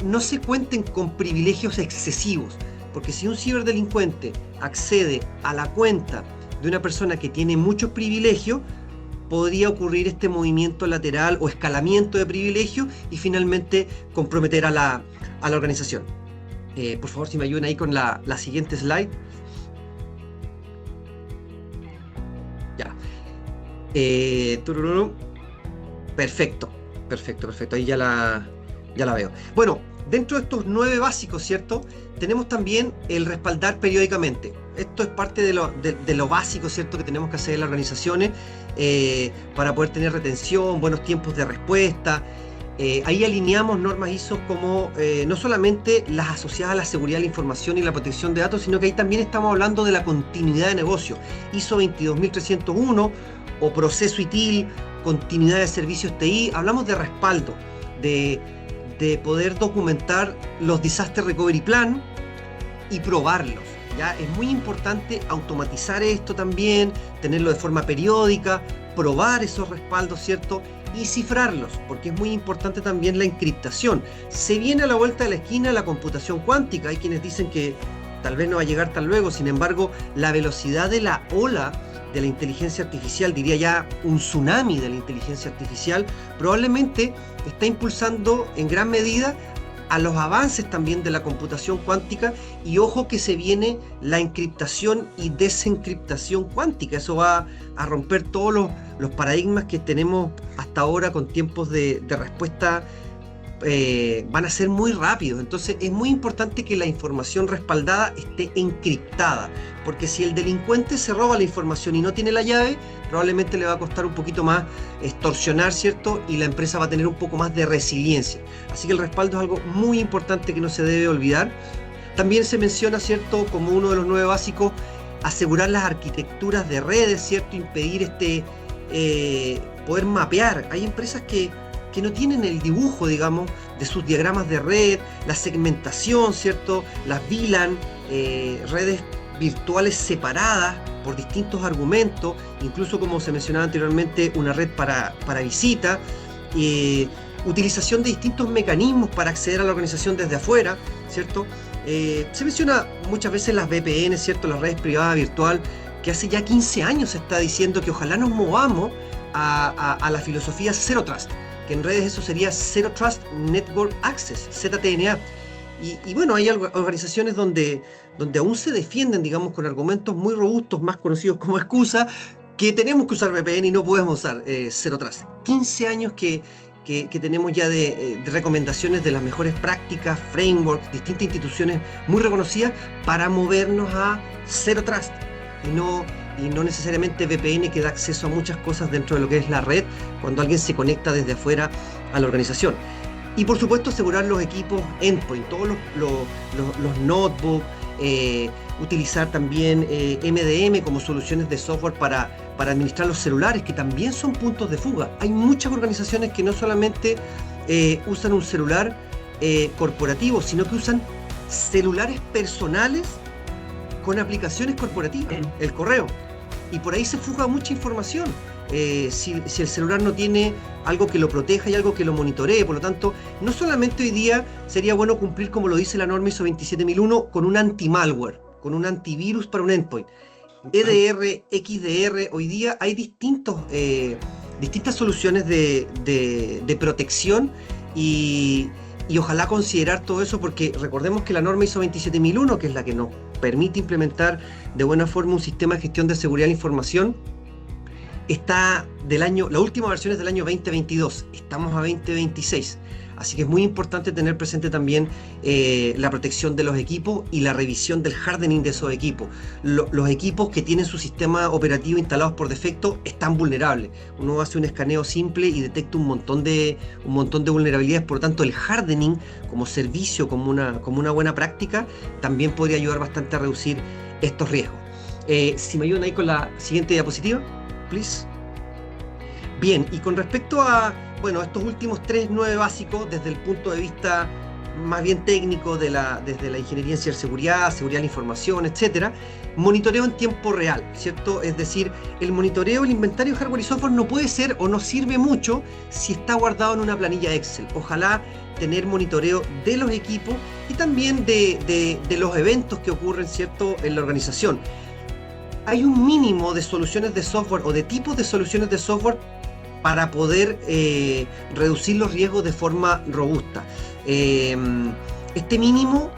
no se cuenten con privilegios excesivos, porque si un ciberdelincuente accede a la cuenta de una persona que tiene muchos privilegios, podría ocurrir este movimiento lateral o escalamiento de privilegios y finalmente comprometer a la organización. Por favor, si me ayudan ahí con la siguiente slide. Ya. Perfecto. Ahí ya la veo. Bueno, dentro de estos 9 básicos, ¿cierto? Tenemos también el respaldar periódicamente. Esto es parte de lo básico, ¿cierto?, que tenemos que hacer en las organizaciones para poder tener retención, buenos tiempos de respuesta. Ahí alineamos normas ISO como no solamente las asociadas a la seguridad de la información y la protección de datos, sino que ahí también estamos hablando de la continuidad de negocio. ISO 22301 o proceso ITIL, continuidad de servicios TI. Hablamos de respaldo, de poder documentar los Disaster Recovery Plan y probarlos. ¿Ya? Es muy importante automatizar esto también, tenerlo de forma periódica, probar esos respaldos, ¿cierto? Y cifrarlos, porque es muy importante también la encriptación. Se viene a la vuelta de la esquina la computación cuántica. Hay quienes dicen que tal vez no va a llegar tan luego, sin embargo, la velocidad de la ola de la inteligencia artificial, diría ya un tsunami de la inteligencia artificial, probablemente está impulsando en gran medida a los avances también de la computación cuántica, y ojo que se viene la encriptación y desencriptación cuántica. Eso va a romper todos los paradigmas que tenemos hasta ahora con tiempos de respuesta. Van a ser muy rápidos, entonces es muy importante que la información respaldada esté encriptada, porque si el delincuente se roba la información y no tiene la llave, probablemente le va a costar un poquito más extorsionar, ¿cierto? Y la empresa va a tener un poco más de resiliencia. Así que el respaldo es algo muy importante que no se debe olvidar. También se menciona, ¿cierto?, como uno de los 9 básicos, asegurar las arquitecturas de redes, ¿cierto? Impedir poder mapear. Hay empresas que no tienen el dibujo, digamos, de sus diagramas de red, la segmentación, ¿cierto? Las VLAN, redes virtuales separadas por distintos argumentos, incluso como se mencionaba anteriormente, una red para visita, utilización de distintos mecanismos para acceder a la organización desde afuera, ¿cierto? Se menciona muchas veces las VPN, ¿cierto? Las redes privadas virtual, que hace ya 15 años se está diciendo que ojalá nos movamos a la filosofía Zero Trust, que en redes eso sería Zero Trust Network Access, ZTNA. Y bueno, hay organizaciones donde aún se defienden, digamos, con argumentos muy robustos, más conocidos como excusa, que tenemos que usar VPN y no podemos usar Zero Trust. 15 años que tenemos ya de recomendaciones de las mejores prácticas, frameworks, distintas instituciones muy reconocidas para movernos a Zero Trust y no necesariamente VPN, que da acceso a muchas cosas dentro de lo que es la red cuando alguien se conecta desde afuera a la organización. Y por supuesto asegurar los equipos endpoint, todos los notebooks, utilizar también MDM como soluciones de software para administrar los celulares, que también son puntos de fuga. Hay muchas organizaciones que no solamente usan un celular corporativo, sino que usan celulares personales con aplicaciones corporativas, el correo. Y por ahí se fuga mucha información. Si el celular no tiene algo que lo proteja y algo que lo monitoree. Por lo tanto, no solamente hoy día sería bueno cumplir, como lo dice la norma ISO 27001, con un anti-malware, con un antivirus para un endpoint. EDR, XDR, hoy día hay distintas soluciones de protección y ojalá considerar todo eso, porque recordemos que la norma ISO 27001, que es la que nos permite implementar de buena forma un sistema de gestión de seguridad de la información, está la última versión es del año 2022, estamos a 2026. Así que es muy importante tener presente también la protección de los equipos y la revisión del hardening de esos equipos. Los equipos que tienen su sistema operativo instalados por defecto están vulnerables. Uno hace un escaneo simple y detecta un montón de vulnerabilidades. Por lo tanto, el hardening como servicio, como una buena práctica, también podría ayudar bastante a reducir estos riesgos. Si me ayudan ahí con la siguiente diapositiva, please. Bien, y con respecto a estos últimos 3.9 básicos, desde el punto de vista más bien técnico, desde la ingeniería en ciberseguridad, seguridad de la información, etcétera, monitoreo en tiempo real, ¿cierto? Es decir, el monitoreo, el inventario de hardware y software no puede ser o no sirve mucho si está guardado en una planilla Excel. Ojalá tener monitoreo de los equipos y también de los eventos que ocurren, ¿cierto?, en la organización. Hay un mínimo de soluciones de software o de tipos de soluciones de software para poder reducir los riesgos de forma robusta. Este mínimo,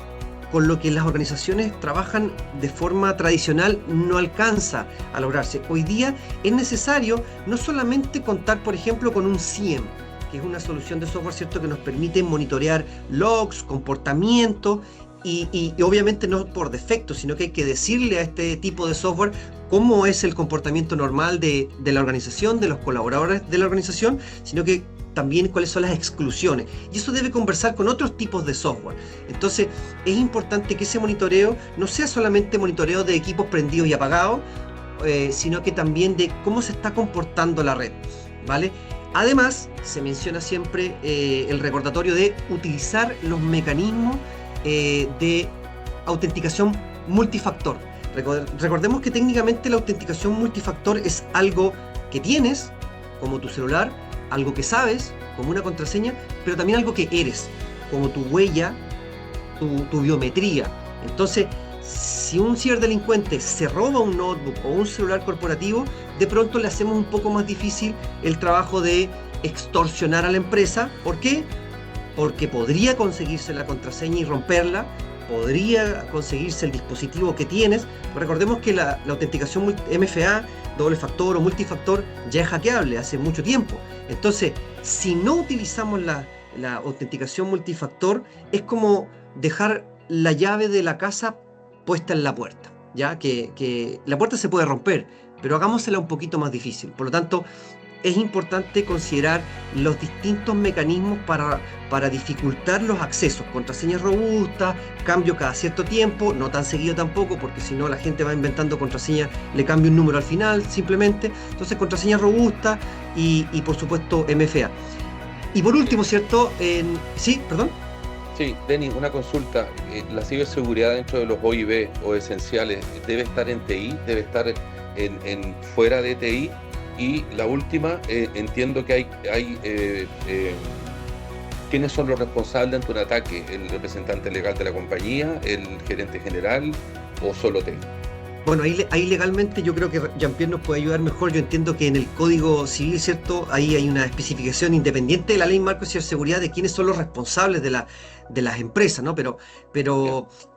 con lo que las organizaciones trabajan de forma tradicional, no alcanza a lograrse. Hoy día es necesario no solamente contar, por ejemplo, con un SIEM, que es una solución de software, ¿cierto?, que nos permite monitorear logs, comportamiento, y obviamente no por defecto, sino que hay que decirle a este tipo de software cómo es el comportamiento normal de la organización, de los colaboradores de la organización, sino que también cuáles son las exclusiones. Y eso debe conversar con otros tipos de software. Entonces, es importante que ese monitoreo no sea solamente monitoreo de equipos prendidos y apagados, sino que también de cómo se está comportando la red, ¿vale? Además, se menciona siempre el recordatorio de utilizar los mecanismos de autenticación multifactor. Recordemos que técnicamente la autenticación multifactor es algo que tienes, como tu celular, algo que sabes, como una contraseña, pero también algo que eres, como tu huella, tu biometría. Entonces, si un ciberdelincuente se roba un notebook o un celular corporativo, de pronto le hacemos un poco más difícil el trabajo de extorsionar a la empresa. ¿Por qué? Porque podría conseguirse la contraseña y romperla, podría conseguirse el dispositivo que tienes. Recordemos que la autenticación MFA, doble factor o multifactor, ya es hackeable hace mucho tiempo. Entonces, si no utilizamos la autenticación multifactor, es como dejar la llave de la casa puesta en la puerta, ¿ya? Que la puerta se puede romper, pero hagámosela un poquito más difícil. Por lo tanto, es importante considerar los distintos mecanismos para dificultar los accesos, contraseñas robustas, cambio cada cierto tiempo, no tan seguido tampoco, porque si no la gente va inventando contraseñas, le cambia un número al final simplemente. Entonces, contraseñas robustas y por supuesto MFA. Y por último, ¿cierto? Sí, perdón. Sí, Denis, una consulta. La ciberseguridad dentro de los OIB o esenciales debe estar en TI, debe estar en fuera de TI. Y la última, entiendo que hay ¿quiénes son los responsables ante un ataque? ¿El representante legal de la compañía, el gerente general o solo TI? Bueno, ahí legalmente yo creo que Jean-Pierre nos puede ayudar mejor. Yo entiendo que en el Código Civil, ¿cierto?, ahí hay una especificación independiente de la Ley Marco de Ciberseguridad de quiénes son los responsables de las empresas, ¿no? Pero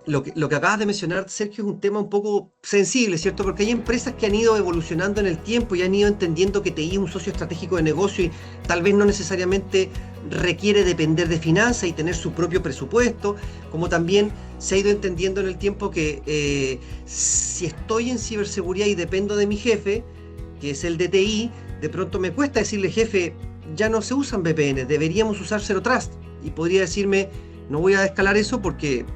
lo que acabas de mencionar, Sergio, es un tema un poco sensible, ¿cierto? Porque hay empresas que han ido evolucionando en el tiempo y han ido entendiendo que TI es un socio estratégico de negocio y tal vez no necesariamente requiere depender de finanzas y tener su propio presupuesto, como también se ha ido entendiendo en el tiempo que si estoy en ciberseguridad y dependo de mi jefe, que es el de TI, de pronto me cuesta decirle, jefe, ya no se usan VPN, deberíamos usar Zero Trust. Y podría decirme, no voy a escalar eso porque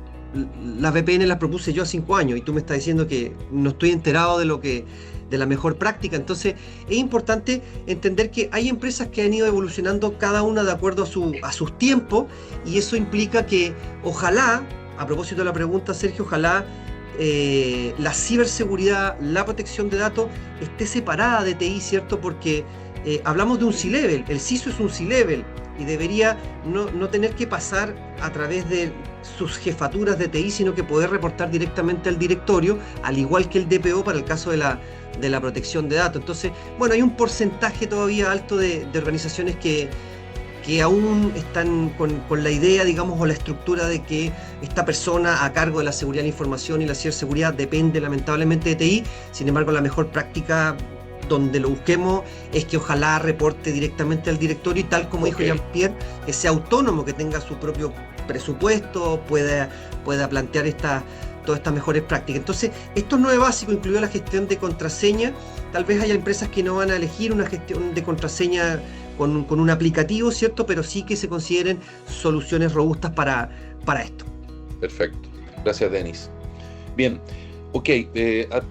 las VPN las propuse yo hace 5 años y tú me estás diciendo que no estoy enterado de la mejor práctica. Entonces es importante entender que hay empresas que han ido evolucionando cada una de acuerdo a sus tiempos, y eso implica que ojalá, a propósito de la pregunta, Sergio, ojalá la ciberseguridad, la protección de datos esté separada de TI, ¿cierto? Porque hablamos de un C-Level, el CISO es un C-Level y debería no tener que pasar a través de sus jefaturas de TI, sino que poder reportar directamente al directorio, al igual que el DPO para el caso de la protección de datos. Entonces, bueno, hay un porcentaje todavía alto de organizaciones que aún están con la idea, digamos, o la estructura de que esta persona a cargo de la seguridad de la información y la ciberseguridad depende lamentablemente de TI. Sin embargo, la mejor práctica donde lo busquemos es que ojalá reporte directamente al directorio y tal como dijo Jean-Pierre, que sea autónomo, que tenga su propio presupuesto, pueda plantear todas estas mejores prácticas. Entonces, estos 9 básicos, incluido la gestión de contraseña, tal vez haya empresas que no van a elegir una gestión de contraseña con un aplicativo, ¿cierto? Pero sí que se consideren soluciones robustas para esto. Perfecto. Gracias, Denis. Bien, ok,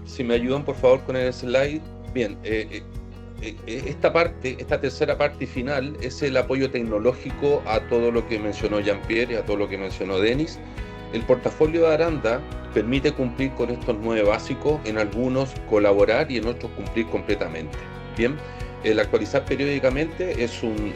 si me ayudan por favor con el slide. Bien, esta tercera parte y final es el apoyo tecnológico a todo lo que mencionó Jean-Pierre y a todo lo que mencionó Denis. El portafolio de Aranda permite cumplir con estos 9 básicos, en algunos colaborar y en otros cumplir completamente. Bien, el actualizar periódicamente es un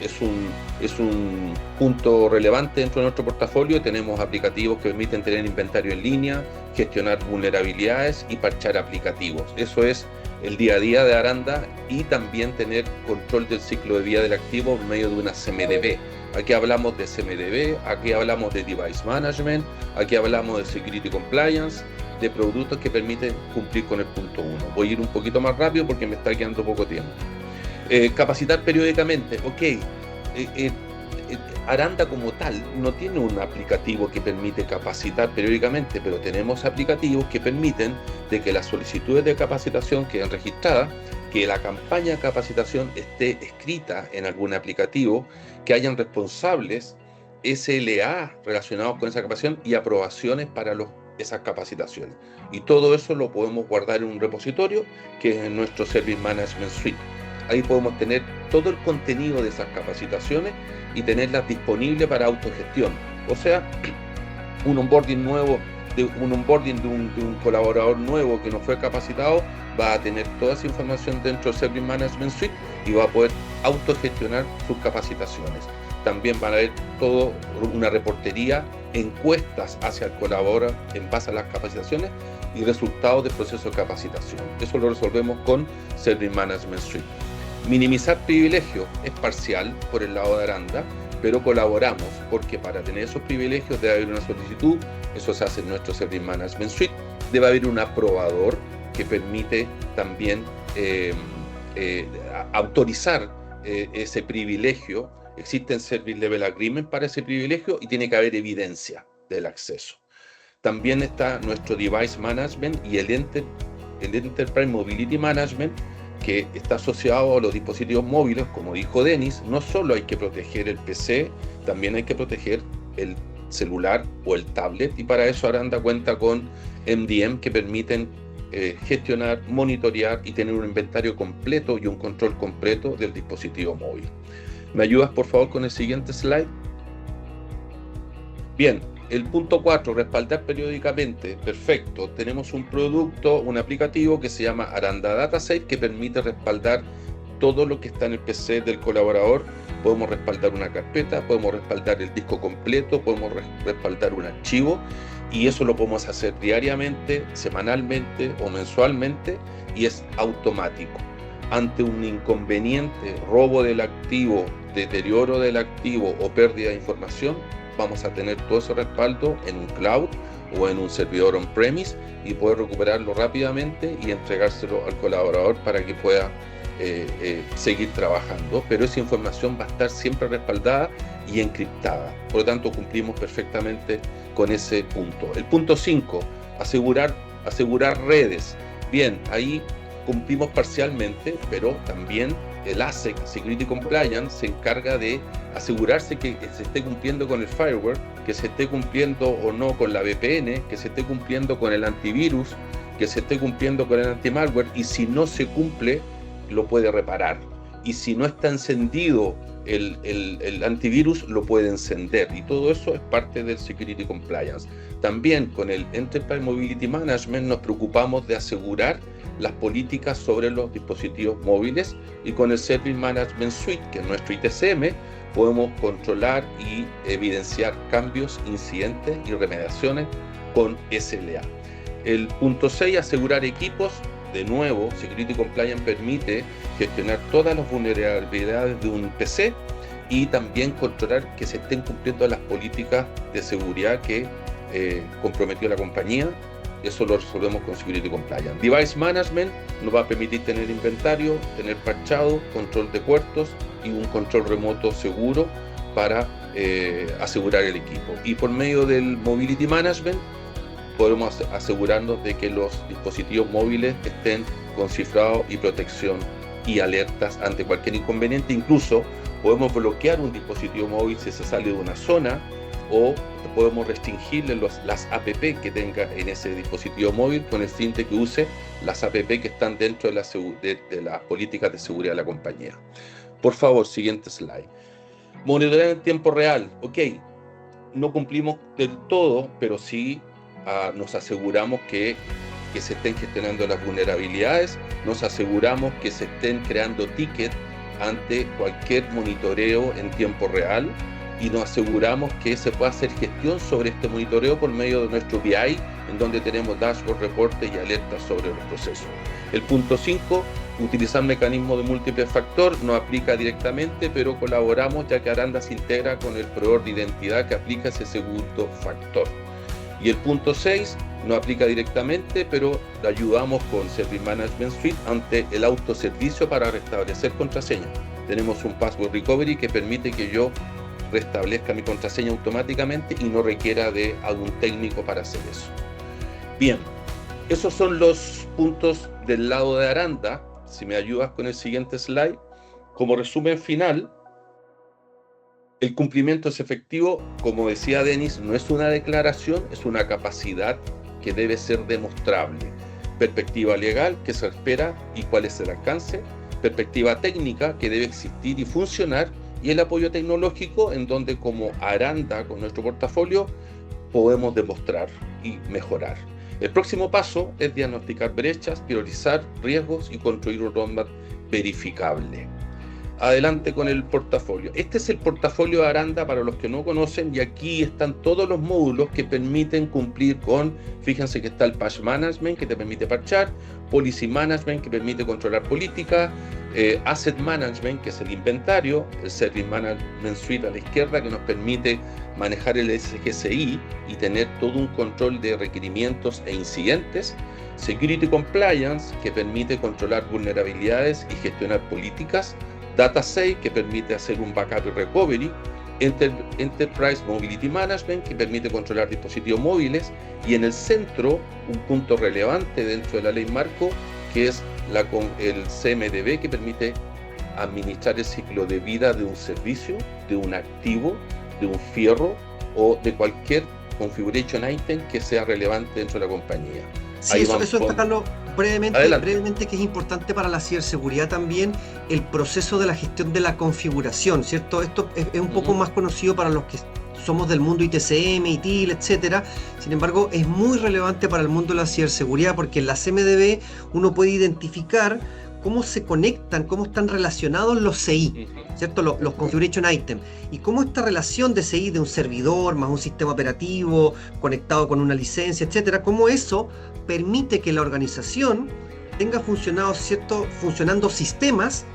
punto relevante dentro de nuestro portafolio. Tenemos aplicativos que permiten tener inventario en línea, gestionar vulnerabilidades y parchar aplicativos. Eso es el día a día de Aranda, y también tener control del ciclo de vida del activo en medio de una CMDB. Aquí hablamos de CMDB, aquí hablamos de Device Management, aquí hablamos de Security Compliance, de productos que permiten cumplir con el punto 1. Voy a ir un poquito más rápido porque me está quedando poco tiempo. Capacitar periódicamente. Aranda como tal no tiene un aplicativo que permite capacitar periódicamente, pero tenemos aplicativos que permiten de que las solicitudes de capacitación queden registradas, que la campaña de capacitación esté escrita en algún aplicativo, que hayan responsables SLA relacionados con esa capacitación y aprobaciones para esas capacitaciones. Y todo eso lo podemos guardar en un repositorio que es en nuestro Service Management Suite. Ahí podemos tener todo el contenido de esas capacitaciones y tenerlas disponibles para autogestión. O sea, un onboarding de un colaborador nuevo que no fue capacitado va a tener toda esa información dentro del Service Management Suite y va a poder autogestionar sus capacitaciones. También van a haber toda una reportería, encuestas hacia el colaborador en base a las capacitaciones y resultados del proceso de capacitación. Eso lo resolvemos con Service Management Suite. Minimizar privilegios es parcial por el lado de Aranda, pero colaboramos porque para tener esos privilegios debe haber una solicitud, eso se hace en nuestro Service Management Suite, debe haber un aprobador que permite también autorizar ese privilegio. Existen Service Level Agreement para ese privilegio y tiene que haber evidencia del acceso. También está nuestro Device Management y el Enterprise Mobility Management, que está asociado a los dispositivos móviles, como dijo Denis. No solo hay que proteger el PC, también hay que proteger el celular o el tablet, y para eso Aranda cuenta con MDM que permiten gestionar, monitorear y tener un inventario completo y un control completo del dispositivo móvil. ¿Me ayudas por favor con el siguiente slide? Bien, el punto 4, respaldar periódicamente. Perfecto, tenemos un producto, un aplicativo que se llama Aranda DataSafe que permite respaldar todo lo que está en el PC del colaborador. Podemos respaldar una carpeta, podemos respaldar el disco completo, podemos respaldar un archivo, y eso lo podemos hacer diariamente, semanalmente o mensualmente, y es automático. Ante un inconveniente, robo del activo, deterioro del activo o pérdida de información, vamos a tener todo ese respaldo en un cloud o en un servidor on-premise y poder recuperarlo rápidamente y entregárselo al colaborador para que pueda seguir trabajando. Pero esa información va a estar siempre respaldada y encriptada. Por lo tanto, cumplimos perfectamente con ese punto. El punto 5, asegurar redes. Bien, ahí cumplimos parcialmente, pero también el ASEC, Security Compliance, se encarga de asegurarse que se esté cumpliendo con el firewall, que se esté cumpliendo o no con la VPN, que se esté cumpliendo con el antivirus, que se esté cumpliendo con el antimalware, y si no se cumple, lo puede reparar. Y si no está encendido el antivirus, lo puede encender. Y todo eso es parte del Security Compliance. También con el Enterprise Mobility Management nos preocupamos de asegurar las políticas sobre los dispositivos móviles, y con el Service Management Suite, que es nuestro ITCM, podemos controlar y evidenciar cambios, incidentes y remediaciones con SLA. El punto 6, asegurar equipos. De nuevo, Security Compliance permite gestionar todas las vulnerabilidades de un PC y también controlar que se estén cumpliendo las políticas de seguridad que comprometió la compañía eso lo resolvemos con Security Compliance. Device Management nos va a permitir tener inventario, tener parchado, control de puertos y un control remoto seguro para asegurar el equipo. Y por medio del Mobility Management podemos asegurarnos de que los dispositivos móviles estén con cifrado y protección y alertas ante cualquier inconveniente. Incluso podemos bloquear un dispositivo móvil si se sale de una zona, o podemos restringirle las app que tenga en ese dispositivo móvil con el fin de que use las app que están dentro de las políticas de seguridad de la compañía. Por favor, siguiente slide. Monitorear en tiempo real. Ok, no cumplimos del todo, pero sí nos aseguramos que se estén gestionando las vulnerabilidades, nos aseguramos que se estén creando tickets ante cualquier monitoreo en tiempo real, y nos aseguramos que se pueda hacer gestión sobre este monitoreo por medio de nuestro BI, en donde tenemos dashboard, reportes y alertas sobre los procesos. El punto 5, utilizar mecanismos de múltiple factor, no aplica directamente, pero colaboramos ya que Aranda se integra con el proveedor de identidad que aplica ese segundo factor. Y el punto 6, no aplica directamente, pero le ayudamos con Service Management Suite ante el autoservicio para restablecer contraseña. Tenemos un Password Recovery que permite que yo restablezca mi contraseña automáticamente y no requiera de algún técnico para hacer eso. Bien, esos son los puntos del lado de Aranda. Si me ayudas con el siguiente slide. Como resumen final, el cumplimiento es efectivo, como decía Denis, no es una declaración, es una capacidad que debe ser demostrable. Perspectiva legal, que se espera y cuál es el alcance. Perspectiva técnica, que debe existir y funcionar. Y el apoyo tecnológico, en donde como Aranda, con nuestro portafolio, podemos demostrar y mejorar. El próximo paso es diagnosticar brechas, priorizar riesgos y construir un roadmap verificable. Adelante con el portafolio. Este es el portafolio de Aranda para los que no conocen, y aquí están todos los módulos que permiten cumplir con, fíjense que está el Patch Management que te permite parchar, Policy Management que permite controlar política, Asset Management que es el inventario, el Service Management Suite a la izquierda que nos permite manejar el SGCI y tener todo un control de requerimientos e incidentes, Security Compliance que permite controlar vulnerabilidades y gestionar políticas, Data Safe que permite hacer un backup y recovery, Enterprise Mobility Management que permite controlar dispositivos móviles, y en el centro un punto relevante dentro de la ley marco que es el CMDB que permite administrar el ciclo de vida de un servicio, de un activo, de un fierro o de cualquier configuration item que sea relevante dentro de la compañía. Sí, eso destacarlo brevemente, que es importante para la ciberseguridad también, el proceso de la gestión de la configuración, ¿cierto? Esto es un poco más conocido para los que somos del mundo ITCM, ITIL, etcétera. Sin embargo, es muy relevante para el mundo de la ciberseguridad, porque en la CMDB uno puede identificar cómo se conectan, cómo están relacionados los CI, ¿cierto? Los configuration items, y cómo esta relación de CI de un servidor más un sistema operativo conectado con una licencia, etcétera, cómo eso permite que la organización tenga funcionando sistemas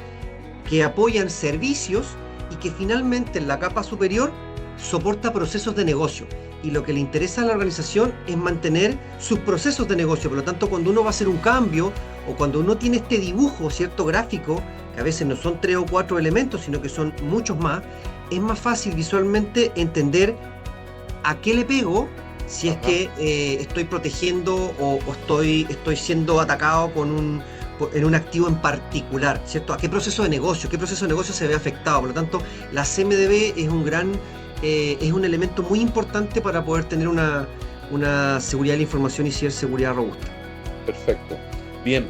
que apoyan servicios y que finalmente en la capa superior soporta procesos de negocio. Y lo que le interesa a la organización es mantener sus procesos de negocio. Por lo tanto, cuando uno va a hacer un cambio o cuando uno tiene este dibujo, cierto, gráfico, que a veces no son 3 o 4 elementos, sino que son muchos más, es más fácil visualmente entender a qué le pego si es que estoy protegiendo o estoy siendo atacado en un activo en particular, ¿cierto? ¿A qué proceso de negocio se ve afectado? Por lo tanto, la CMDB es un elemento muy importante para poder tener una seguridad de la información y ciberseguridad robusta. Perfecto. Bien,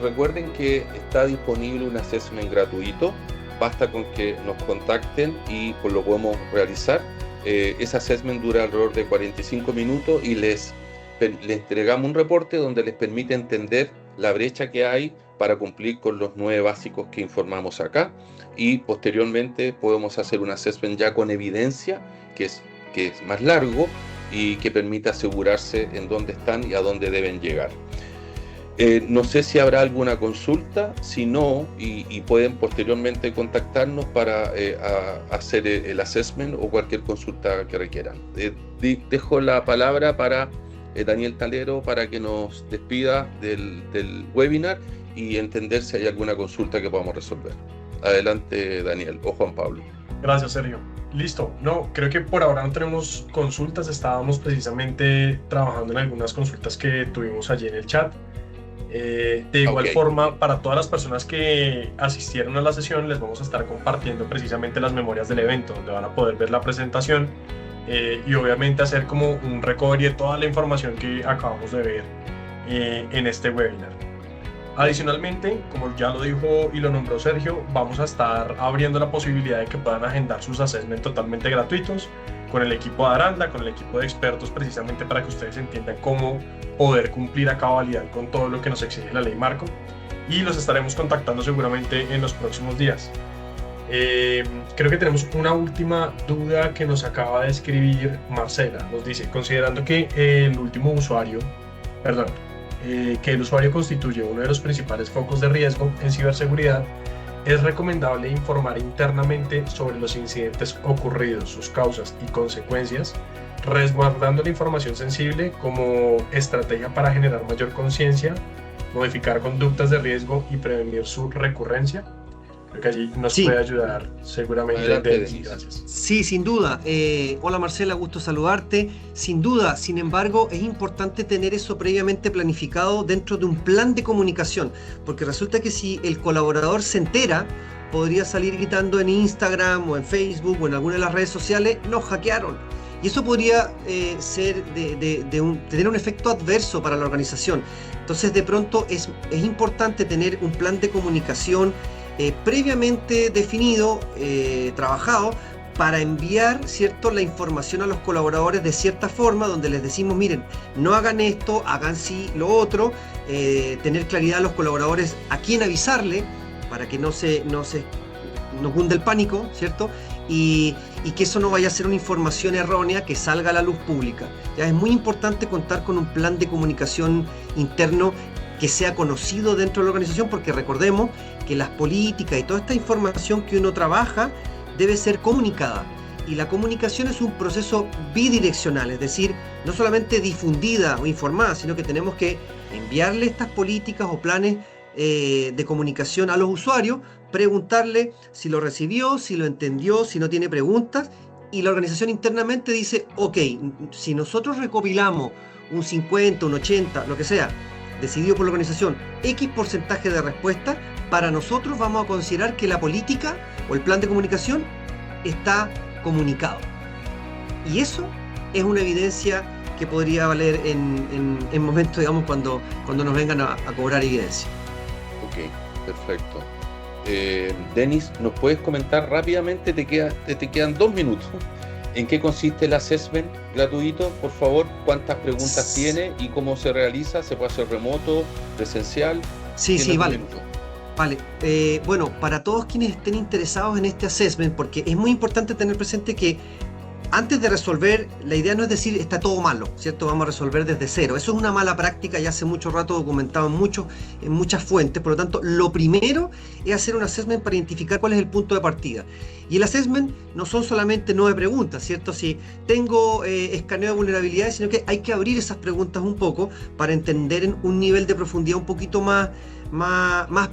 recuerden que está disponible un assessment gratuito. Basta con que nos contacten y pues lo podemos realizar. Ese assessment dura alrededor de 45 minutos y les entregamos un reporte donde les permite entender la brecha que hay para cumplir con los 9 básicos que informamos acá, y posteriormente podemos hacer un assessment ya con evidencia que es más largo y que permite asegurarse en dónde están y a dónde deben llegar. No sé si habrá alguna consulta, si no, y pueden posteriormente contactarnos para hacer el assessment o cualquier consulta que requieran. Dejo la palabra para Daniel Talero para que nos despida del webinar y entender si hay alguna consulta que podamos resolver. Adelante, Daniel o Juan Pablo. Gracias, Sergio. Listo. No, creo que por ahora no tenemos consultas. Estábamos precisamente trabajando en algunas consultas que tuvimos allí en el chat. De igual forma, para todas las personas que asistieron a la sesión, les vamos a estar compartiendo precisamente las memorias del evento, donde van a poder ver la presentación y obviamente hacer como un recovery de toda la información que acabamos de ver en este webinar. Adicionalmente, como ya lo dijo y lo nombró Sergio, vamos a estar abriendo la posibilidad de que puedan agendar sus assessments totalmente gratuitos con el equipo de Aranda, con el equipo de expertos, precisamente para que ustedes entiendan cómo poder cumplir a cabalidad con todo lo que nos exige la ley marco, y los estaremos contactando seguramente en los próximos días. Creo que tenemos una última duda que nos acaba de escribir Marcela. Nos dice, considerando que el usuario constituye uno de los principales focos de riesgo en ciberseguridad, ¿es recomendable informar internamente sobre los incidentes ocurridos, sus causas y consecuencias, resguardando la información sensible como estrategia para generar mayor conciencia, modificar conductas de riesgo y prevenir su recurrencia? Creo que allí nos puede ayudar seguramente. Adelante, gracias. Sí, sin duda. Hola Marcela, gusto saludarte. Sin duda, sin embargo, es importante tener eso previamente planificado dentro de un plan de comunicación, porque resulta que si el colaborador se entera, podría salir gritando en Instagram o en Facebook o en alguna de las redes sociales, nos hackearon. Y eso podría tener un efecto adverso para la organización. Entonces, de pronto es importante tener un plan de comunicación previamente definido, trabajado, para enviar, ¿cierto?, la información a los colaboradores de cierta forma, donde les decimos, miren, no hagan esto, hagan sí lo otro, tener claridad a los colaboradores a quién avisarle, para que no cunde el pánico, ¿cierto?, y que eso no vaya a ser una información errónea que salga a la luz pública. Ya es muy importante contar con un plan de comunicación interno que sea conocido dentro de la organización, porque recordemos que las políticas y toda esta información que uno trabaja debe ser comunicada. Y la comunicación es un proceso bidireccional, es decir, no solamente difundida o informada, sino que tenemos que enviarle estas políticas o planes de comunicación a los usuarios, preguntarle si lo recibió, si lo entendió, si no tiene preguntas, y la organización internamente dice, ok, si nosotros recopilamos un 50, un 80, lo que sea, decidido por la organización, X porcentaje de respuesta, para nosotros vamos a considerar que la política o el plan de comunicación está comunicado. Y eso es una evidencia que podría valer en momentos, digamos, cuando nos vengan a cobrar evidencia. Ok, perfecto. Denis, ¿nos puedes comentar rápidamente? Te quedan 2 minutos. ¿En qué consiste el assessment gratuito? Por favor, ¿cuántas preguntas tiene y cómo se realiza? ¿Se puede hacer remoto, presencial? Sí, vale. Vale, bueno, para todos quienes estén interesados en este assessment, porque es muy importante tener presente que antes de resolver, la idea no es decir está todo malo, ¿cierto? Vamos a resolver desde cero. Eso es una mala práctica, ya hace mucho rato documentado en muchas fuentes. Por lo tanto, lo primero es hacer un assessment para identificar cuál es el punto de partida. Y el assessment no son solamente 9 preguntas, ¿cierto? Si tengo escaneo de vulnerabilidades, sino que hay que abrir esas preguntas un poco para entender en un nivel de profundidad un poquito más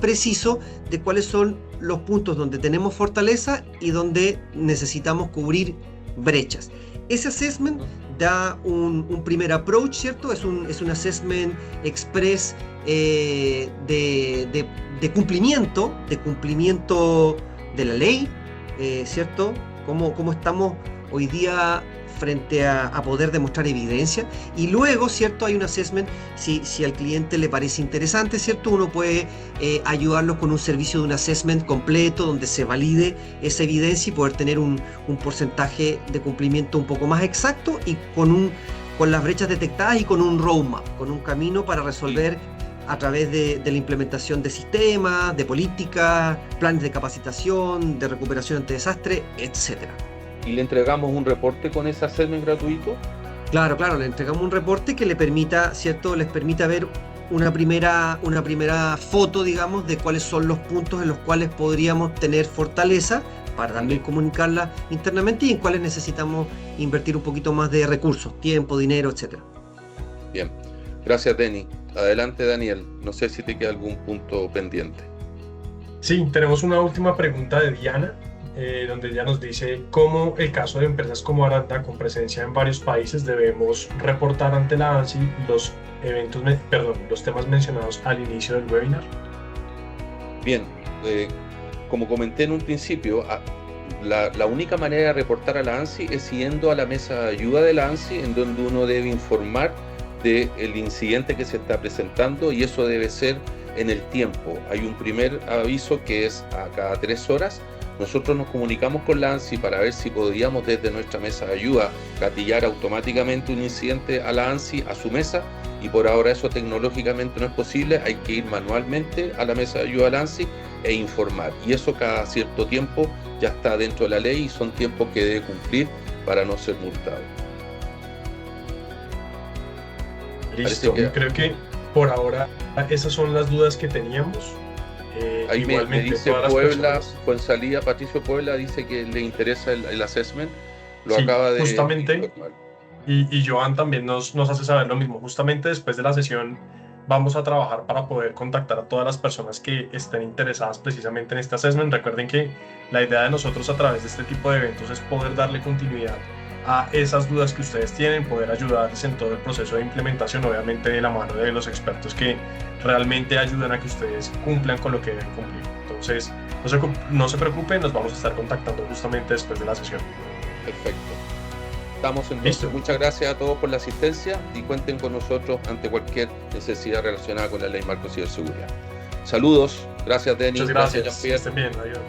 preciso de cuáles son los puntos donde tenemos fortaleza y donde necesitamos cubrir brechas. Ese assessment da un primer approach, ¿cierto? Es un assessment express de cumplimiento de la ley, ¿cierto? ¿Cómo estamos hoy día frente a poder demostrar evidencia? Y luego, ¿cierto? Hay un assessment, si al cliente le parece interesante, ¿cierto? Uno puede ayudarlos con un servicio de un assessment completo donde se valide esa evidencia y poder tener un porcentaje de cumplimiento un poco más exacto y con las brechas detectadas y con un roadmap, con un camino para resolver a través de la implementación de sistemas, de políticas, planes de capacitación, de recuperación ante desastre, etcétera. ¿Y le entregamos un reporte con ese assessment gratuito? Claro, le entregamos un reporte que le permita, ¿cierto? Les permita ver una primera foto, digamos, de cuáles son los puntos en los cuales podríamos tener fortaleza para también comunicarla internamente y en cuáles necesitamos invertir un poquito más de recursos, tiempo, dinero, etcétera. Bien, gracias Denny. Adelante Daniel, no sé si te queda algún punto pendiente. Sí, tenemos una última pregunta de Diana, donde ella nos dice cómo el caso de empresas como Aranda con presencia en varios países debemos reportar ante la ANSI los los temas mencionados al inicio del webinar. Bien, como comenté en un principio, la única manera de reportar a la ANSI es yendo a la mesa de ayuda de la ANSI, en donde uno debe informar del incidente que se está presentando, y eso debe ser en el tiempo. Hay un primer aviso que es a cada 3 horas. Nosotros nos comunicamos con la ANSI para ver si podíamos desde nuestra mesa de ayuda gatillar automáticamente un incidente a la ANSI, a su mesa, y por ahora eso tecnológicamente no es posible. Hay que ir manualmente a la mesa de ayuda de la ANSI e informar, y eso cada cierto tiempo ya está dentro de la ley y son tiempos que debe cumplir para no ser multado. Listo, creo que por ahora esas son las dudas que teníamos. Ahí me dice Puebla, Fuensalida, Patricio Puebla dice que le interesa el assessment, lo sí, acaba de justamente informar. Y Joan también nos hace saber lo mismo. Justamente después de la sesión vamos a trabajar para poder contactar a todas las personas que estén interesadas precisamente en este assessment. Recuerden que la idea de nosotros a través de este tipo de eventos es poder darle continuidad a esas dudas que ustedes tienen, poder ayudarles en todo el proceso de implementación, obviamente de la mano de los expertos que realmente ayudan a que ustedes cumplan con lo que deben cumplir. Entonces, no se preocupen, nos vamos a estar contactando justamente después de la sesión. Perfecto. Estamos entonces. Listo. Muchas gracias a todos por la asistencia y cuenten con nosotros ante cualquier necesidad relacionada con la Ley Marco de Ciberseguridad. Saludos. Gracias, Denis. Muchas gracias. Jean-Pierre. Estén bien. Adiós.